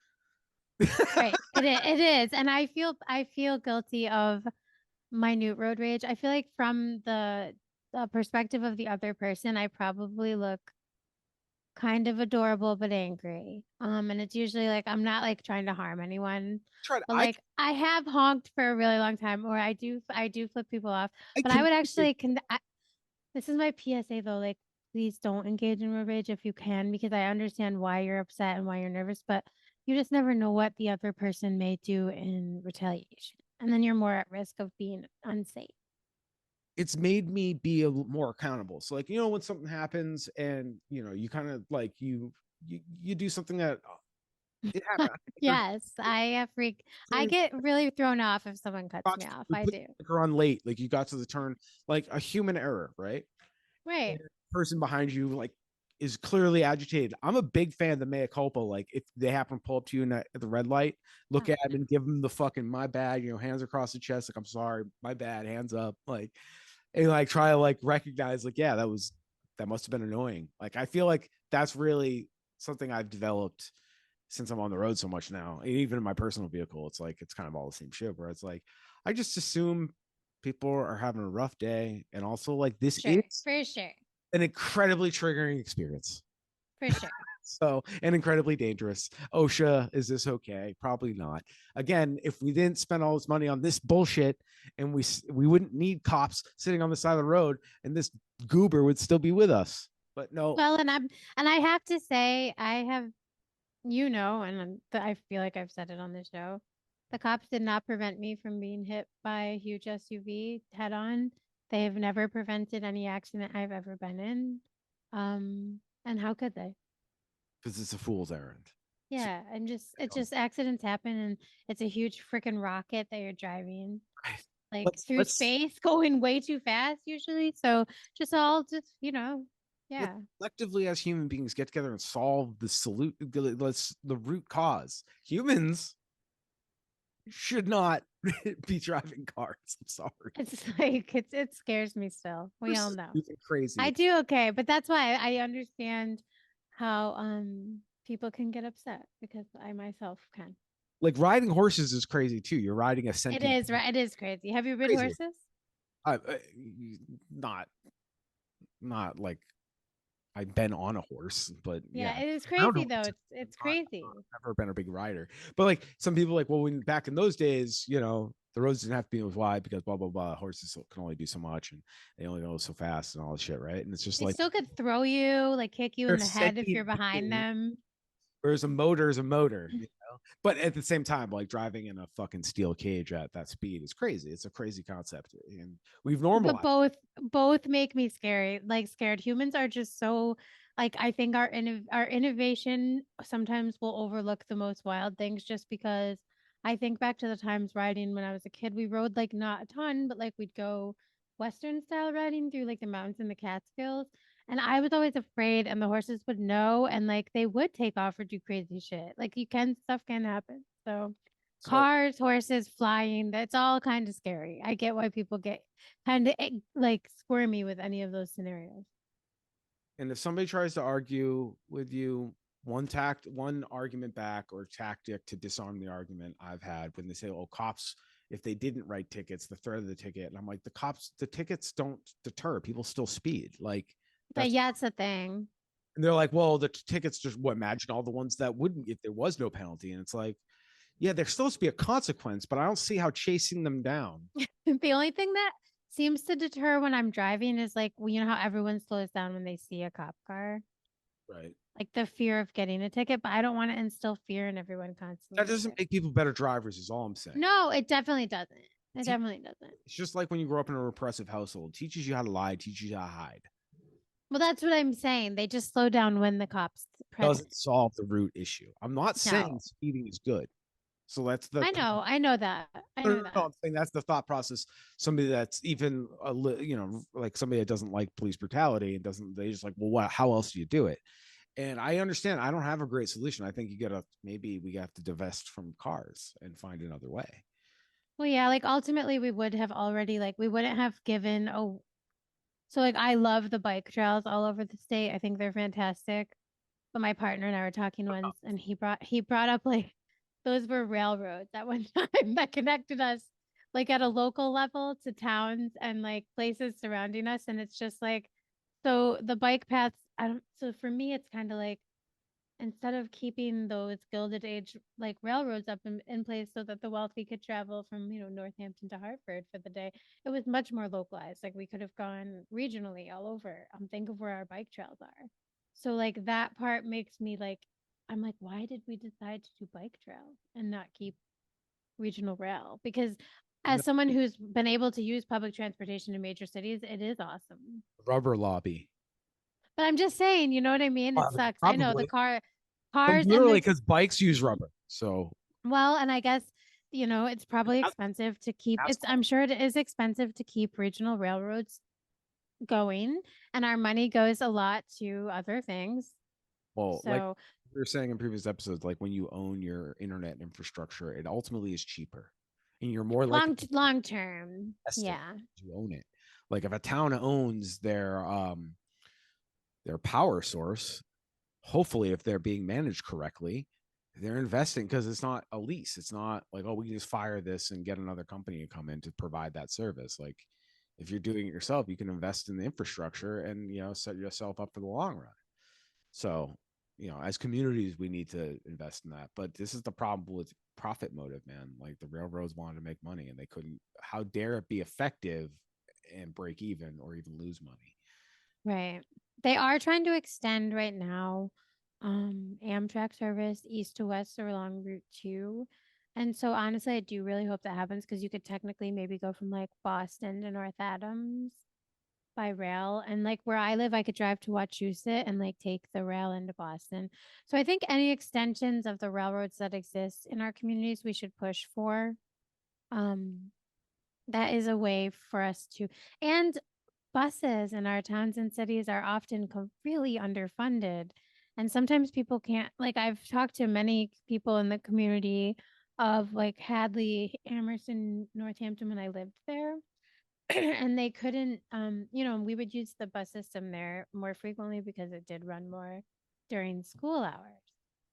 Right. It is. And I feel guilty of minute road rage. I feel like from the perspective of the other person, I probably look kind of adorable but angry. And it's usually like I'm not like trying to harm anyone. Try to, But like I have honked for a really long time, or I do flip people off. I But I would communicate. actually this is my PSA though, like please don't engage in road rage if you can, because I understand why you're upset and why you're nervous, but you just never know what the other person may do in retaliation. And then you're more at risk of being unsafe. It's made me be more accountable. So like, when something happens and you kind of like you do something that it happened. Yes, I have I get really thrown off if someone cuts me off. We I put do. the on late, like you got to the turn, like a human error, right? Right. And the person behind you like is clearly agitated. I'm a big fan of the mea culpa. Like if they happen to pull up to you at the red light, look Oh, at them and give them the fucking my bad, hands across the chest, like I'm sorry, my bad, hands up, like, and like try to like recognize, like, yeah, that must have been annoying. Like I feel like that's really something I've developed since I'm on the road so much now. Even in my personal vehicle, it's like it's kind of all the same shit. Where it's like I just assume people are having a rough day, and also like this sure. is For sure. an incredibly triggering experience. For sure. So, and incredibly dangerous. OSHA, is this okay? Probably not. Again, if we didn't spend all this money on this bullshit, and we wouldn't need cops sitting on the side of the road, and this goober would still be with us. But no, Well, and I have to say I have and I feel like I've said it on the show. The cops did not prevent me from being hit by a huge SUV head on. They have never prevented any accident I've ever been in. And how could they? because it's a fool's errand. So, Yeah, and just it's just accidents happen and it's a huge freaking rocket that you're driving like through let's space going way too fast usually. So just all just, let's yeah. collectively as human beings get together and solve the salute. Let's the root cause. Humans should not be driving cars. I'm sorry. It's like it scares me still. We're We all so know. stupid crazy. I do okay, but that's why I understand how people can get upset because I myself can. Like riding horses is crazy too. You're riding a It sentient is right. It is crazy. Have you rid crazy. horses? I not not like I've been on a horse, but Yeah, yeah, it is I don't crazy know. though. It's crazy. I've never been a big rider, but like some people, like, well, when back in those days, the roads didn't have to be as wide because blah blah blah. Horses can only do so much, and they only go so fast and all this shit, right? And it's just They like still could throw you, like kick you they're in the head if sentient you're behind beings, them. whereas a motor is a motor, But at the same time, like driving in a fucking steel cage at that speed is crazy. It's a crazy concept, and we've But normalized. both make me scary. Like scared. Humans are just so like I think our innovation sometimes will overlook the most wild things just because I think back to the times riding when I was a kid. We rode like not a ton, but like we'd go Western style riding through like the mountains and the Catskills. And I was always afraid, and the horses would know, and like they would take off or do crazy shit. Like stuff can happen. So So, cars, horses, flying, that's all kind of scary. I get why people get kind of like squirmy with any of those scenarios. and if somebody tries to argue with you, one argument back or tactic to disarm the argument I've had when they say, "Oh, cops, if they didn't write tickets, the threat of the ticket," and I'm like, the tickets don't deter people, still speed. Like But that's, yeah, it's a thing. and they're like, "Well, the tickets just what? Imagine all the ones that wouldn't if there was no penalty," and it's like, yeah, there's supposed to be a consequence, but I don't see how chasing them down. The only thing that seems to deter when I'm driving is like, well, you know how everyone slows down when they see a cop car? Right. Like the fear of getting a ticket, but I don't want to instill fear in everyone That constantly doesn't either. make people better drivers, is all I'm saying. No, it definitely doesn't. It definitely doesn't. It's just like when you grow up in a repressive household. It teaches you how to lie, teaches you how to hide. Well, that's what I'm saying. They just slow down when the cops present. Doesn't solve the root issue. I'm not saying No, speeding is good. So that's the I know. I know that. I no, know no, no, that. I'm saying that's the thought process. Somebody that's even like somebody that doesn't like police brutality and doesn't, they just like, well, what? How else do you do it? And I understand. I don't have a great solution. I think you gotta maybe we have to divest from cars and find another way. Well, yeah, like ultimately we would have already like we wouldn't have given a so like I love the bike trails all over the state. I think they're fantastic. But my partner and I were talking once and he brought up like those were railroads at one time that connected us like at a local level to towns and like places surrounding us. And it's just like so the bike paths, I don't so for me it's kind of like instead of keeping those Gilded Age like railroads up in place so that the wealthy could travel from, Northampton to Hartford for the day, it was much more localized. Like we could have gone regionally all over. Think of where our bike trails are. So like that part makes me like, I'm like, why did we decide to do bike trails and not keep regional rail? Because You as know, someone who's been able to use public transportation in major cities, it is awesome. rubber lobby. But I'm just saying, you know what I mean? It sucks. I know the Probably, but cars and literally there's because bikes use rubber. So well, and I guess, it's probably expensive to keep I'm asphalt. sure it is expensive to keep regional railroads going, and our money goes a lot to other things. Well, like So we were saying in previous episodes, like when you own your internet infrastructure, it ultimately is cheaper, and you're more likely to long term, invest in it yeah. because you own it. Like if a town owns their power source, hopefully if they're being managed correctly, they're investing because it's not a lease. It's not like, oh, we can just fire this and get another company to come in to provide that service. Like if you're doing it yourself, you can invest in the infrastructure and set yourself up for the long run. So, as communities, we need to invest in that. But this is the problem with profit motive, man. Like the railroads wanted to make money and they couldn't. How dare it be effective and break even or even lose money? Right. They are trying to extend right now Amtrak service east to west or along Route 2. And so honestly, I do really hope that happens because you could technically maybe go from like Boston to North Adams by rail. And like where I live, I could drive to Wachusett and like take the rail into Boston. So I think any extensions of the railroads that exist in our communities, we should push for. Um, that is a way for us to, and buses in our towns and cities are often really underfunded. And sometimes people can't, like, I've talked to many people in the community of like Hadley, Emerson, Northampton when I lived there. And they couldn't, we would use the bus system there more frequently because it did run more during school hours.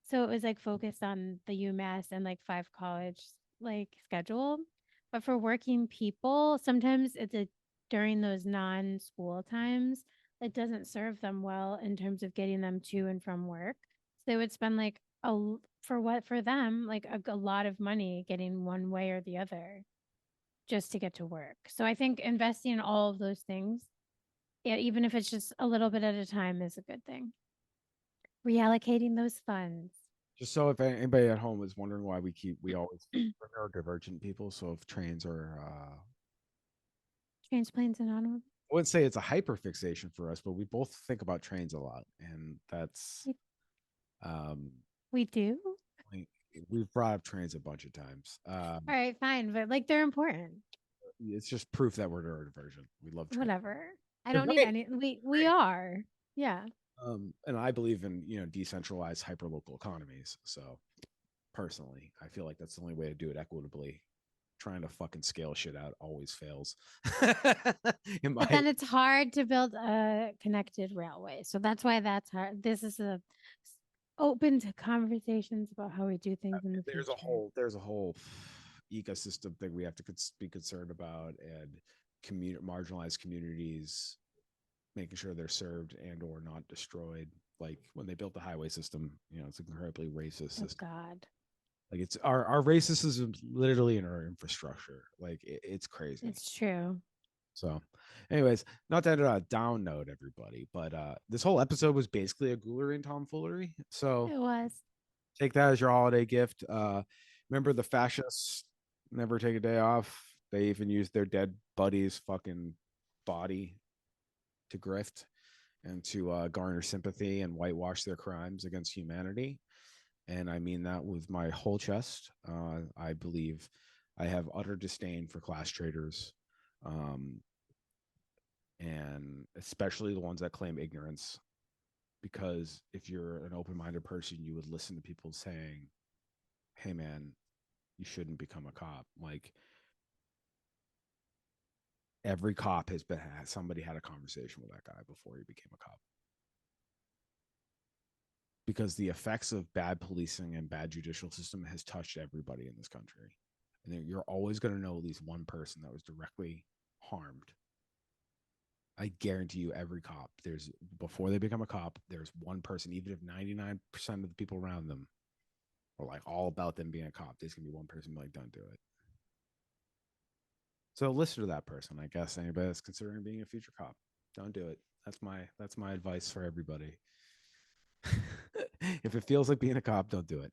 So it was like focused on the UMass and like five college like schedule. But for working people, sometimes it's during those non-school times that doesn't serve them well in terms of getting them to and from work. So they would spend like for them like a lot of money getting one way or the other just to get to work. So I think investing in all of those things, yeah, even if it's just a little bit at a time, is a good thing. Reallocating those funds. Just so if anybody at home is wondering why we always we're neurodivergent people. So if trains are, Trains, planes, and automobiles. I wouldn't say it's a hyperfixation for us, but we both think about trains a lot, and that's We, um, we do. like, we've brought up trains a bunch of times. All right, fine, but like they're important. It's just proof that we're neurodivergent. We love trains. Whatever. I They're don't need great. any. We Great. are. Yeah. And I believe in decentralized hyperlocal economies. So personally, I feel like that's the only way to do it equitably. Trying to fucking scale shit out always fails. In But my then it's hard to build a connected railway. So that's why that's hard. This is open to conversations about how we do things in the future. there's a whole ecosystem thing we have to be concerned about, and marginalized communities, making sure they're served and or not destroyed. Like when they built the highway system, it's an incredibly racist Oh system. God. Like it's our racism is literally in our infrastructure. Like it's crazy. It's true. So, anyways, not that down note everybody, but this whole episode was basically a Ghoulery and tomfoolery. So It was. take that as your holiday gift. Remember the fascists never take a day off. They even used their dead buddy's fucking body to grift and to garner sympathy and whitewash their crimes against humanity. And I mean that with my whole chest. I believe I have utter disdain for class traitors, um, and especially the ones that claim ignorance. Because if you're an open minded person, you would listen to people saying, hey, man, you shouldn't become a cop. Like every cop somebody had a conversation with that guy before he became a cop. Because the effects of bad policing and bad judicial system has touched everybody in this country. And you're always going to know at least one person that was directly harmed. I guarantee you, every cop, there's before they become a cop, there's one person, even if 99% of the people around them are like all about them being a cop, there's going to be one person like, don't do it. So listen to that person. I guess anybody that's considering being a future cop, don't do it. That's my advice for everybody. If it feels like being a cop, don't do it.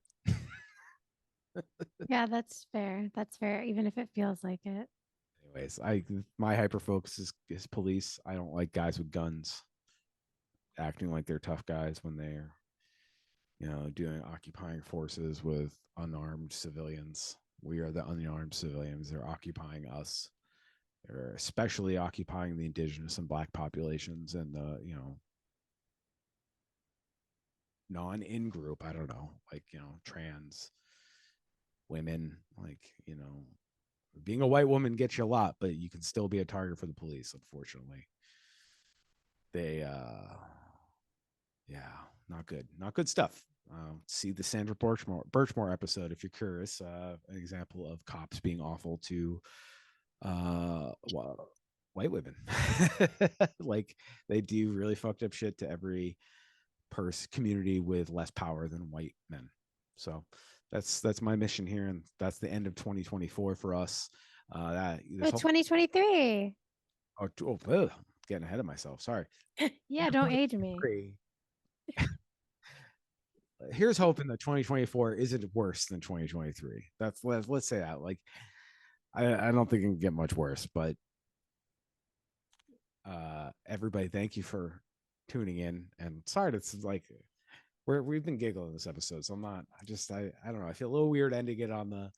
Yeah, that's fair. That's fair, even if it feels like it. Anyways, my hyper focus is police. I don't like guys with guns acting like they're tough guys when they're doing occupying forces with unarmed civilians. We are the unarmed civilians. They're occupying us. They're especially occupying the indigenous and black populations and the non-in group. I don't know, like trans women. Like being a white woman gets you a lot, but you can still be a target for the police. Unfortunately, they yeah, not good stuff. See the Sandra Birchmore episode if you're curious. An example of cops being awful to well, white women. Like they do really fucked up shit to every community with less power than white men. So that's my mission here, and that's the end of 2024 for us. That this Wait, whole 2023. getting ahead of myself. Sorry. Yeah, don't age me. here's hoping that 2024 isn't worse than 2023. Let's say that. Like, I don't think it can get much worse, but everybody, thank you for tuning in. And sorry, it's like we've been giggling this episode, so I don't know. I feel a little weird ending it on the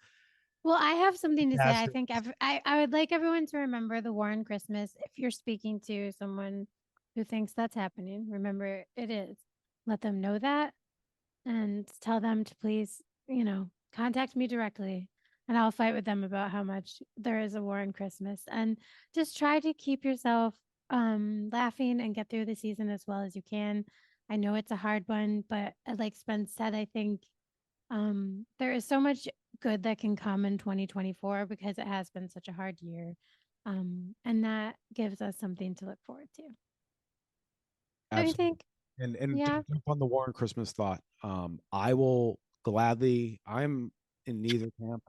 Well, I have something to say. I disaster. think I would like everyone to remember the war on Christmas. If you're speaking to someone who thinks that's happening, remember it is. Let them know that and tell them to please, contact me directly and I'll fight with them about how much there is a war on Christmas. And just try to keep yourself laughing and get through the season as well as you can. I know it's a hard one, but like Spence said, I think there is so much good that can come in 2024 because it has been such a hard year. And that gives us something to look forward to. Don't you Absolutely. think? And to Yeah. jump on the Warren Christmas thought, I will gladly. I'm in neither camp.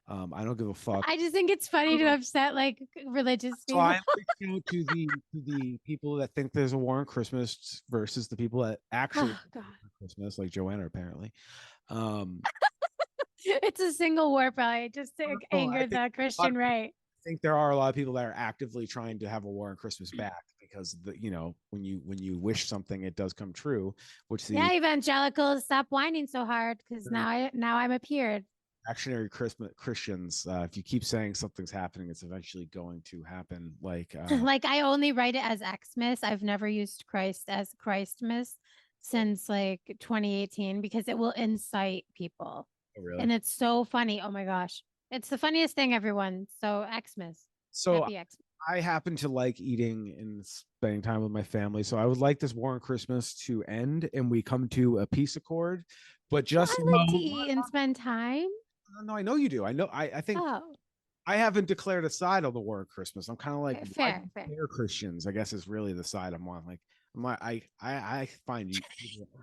I don't give a fuck. I just think it's funny to upset like religious So people. I reached out to the people that think there's a war on Christmas versus the people that actually Oh god. Christmas, like Joanna apparently. Um, It's a single war probably just to no, I anger think the a lot Christian of right. think there are a lot of people that are actively trying to have a war on Christmas back because when you wish something, it does come true. Which the Yeah, evangelicals, stop whining so hard because now I'm appeared. actionary Christians, if you keep saying something's happening, it's eventually going to happen. Like, Like I only write it as Xmas. I've never used Christ as Christmas since like 2018 because it will incite people. oh, really? And it's so funny. Oh my gosh. It's the funniest thing, everyone. So Xmas. So Happy Xmas. I happen to like eating and spending time with my family. So I would like this war on Christmas to end and we come to a peace accord. But Well, just I like to know, eat and spend time. no, I know you do. I think Oh, I haven't declared a side on the war on Christmas. I'm kind of like, why do fair, you fair. care Christians? I guess is really the side I'm on. Like, I find you,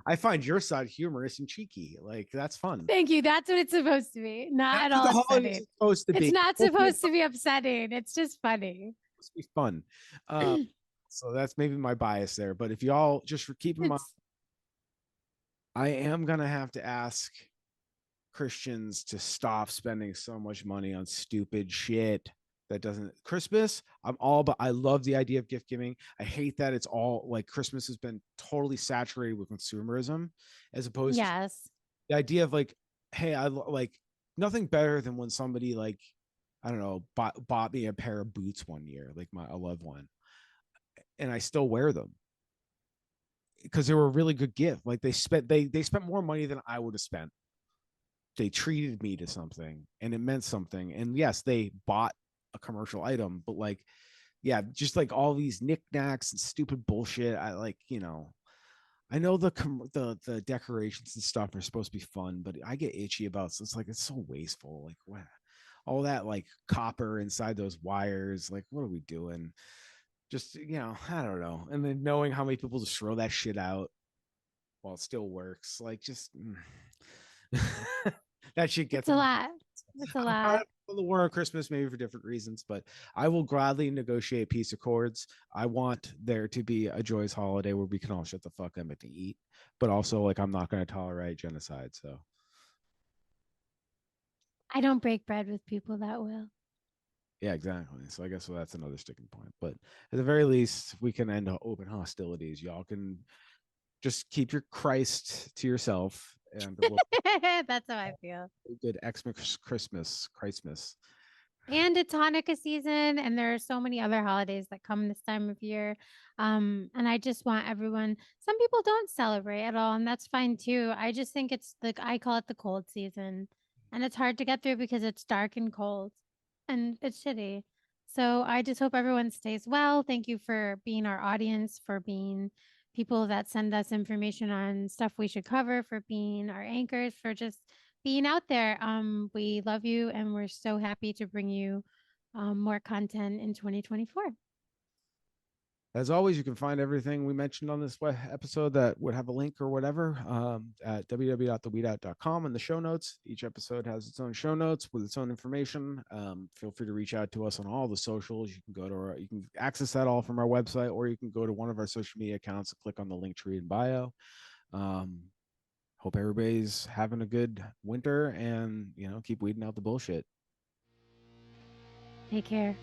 I find your side humorous and cheeky. Like, that's fun. Thank you. That's what it's supposed to be. Not That's at what all the holidays upsetting. is supposed to be. It's It's not supposed to be, supposed to be upsetting. It's just funny. supposed to be fun. Uh, so that's maybe my bias there. But if y'all just keep in mind, It's I am gonna have to ask Christians to stop spending so much money on stupid shit that doesn't Christmas. I'm all but I love the idea of gift giving. I hate that it's all like Christmas has been totally saturated with consumerism as opposed to yes. the idea of like, hey, I like nothing better than when somebody like I don't know bought me a pair of boots one year, like my a loved one, and I still wear them because they were a really good gift. Like they spent more money than I would have spent. They treated me to something and it meant something. And yes, they bought a commercial item, but like, yeah, just like all these knickknacks and stupid bullshit. I like, I know the decorations and stuff are supposed to be fun, but I get itchy about it. So it's like it's so wasteful. Like what all that like copper inside those wires, like what are we doing? Just I don't know. And then knowing how many people just throw that shit out while it still works, like just that shit It's gets a on. lot. It's a I'm proud lot. of the war on Christmas, maybe for different reasons, but I will gladly negotiate peace accords. I want there to be a joyous holiday where we can all shut the fuck up and eat, but also like I'm not going to tolerate genocide. So I don't break bread with people that will. yeah, exactly. So I guess that's another sticking point. But at the very least, we can end open hostilities. Y'all can just keep your Christ to yourself, and we'll That's how I feel. good Xmas Christmas. And it's Hanukkah season, and there are so many other holidays that come this time of year. And I just want everyone, some people don't celebrate at all, and that's fine too. I just think it's I call it the cold season, and it's hard to get through because it's dark and cold and it's shitty. So I just hope everyone stays well. Thank you for being our audience, for being people that send us information on stuff we should cover, for being our anchors, for just being out there. We love you and we're so happy to bring you more content in 2024. As always, you can find everything we mentioned on this episode that would have a link or whatever at www.theweedout.com in the show notes. Each episode has its own show notes with its own information. Feel free to reach out to us on all the socials. You can go to you can access that all from our website, or you can go to one of our social media accounts and click on the link tree in bio. Um, Hope everybody's having a good winter and, keep weeding out the bullshit. Take care.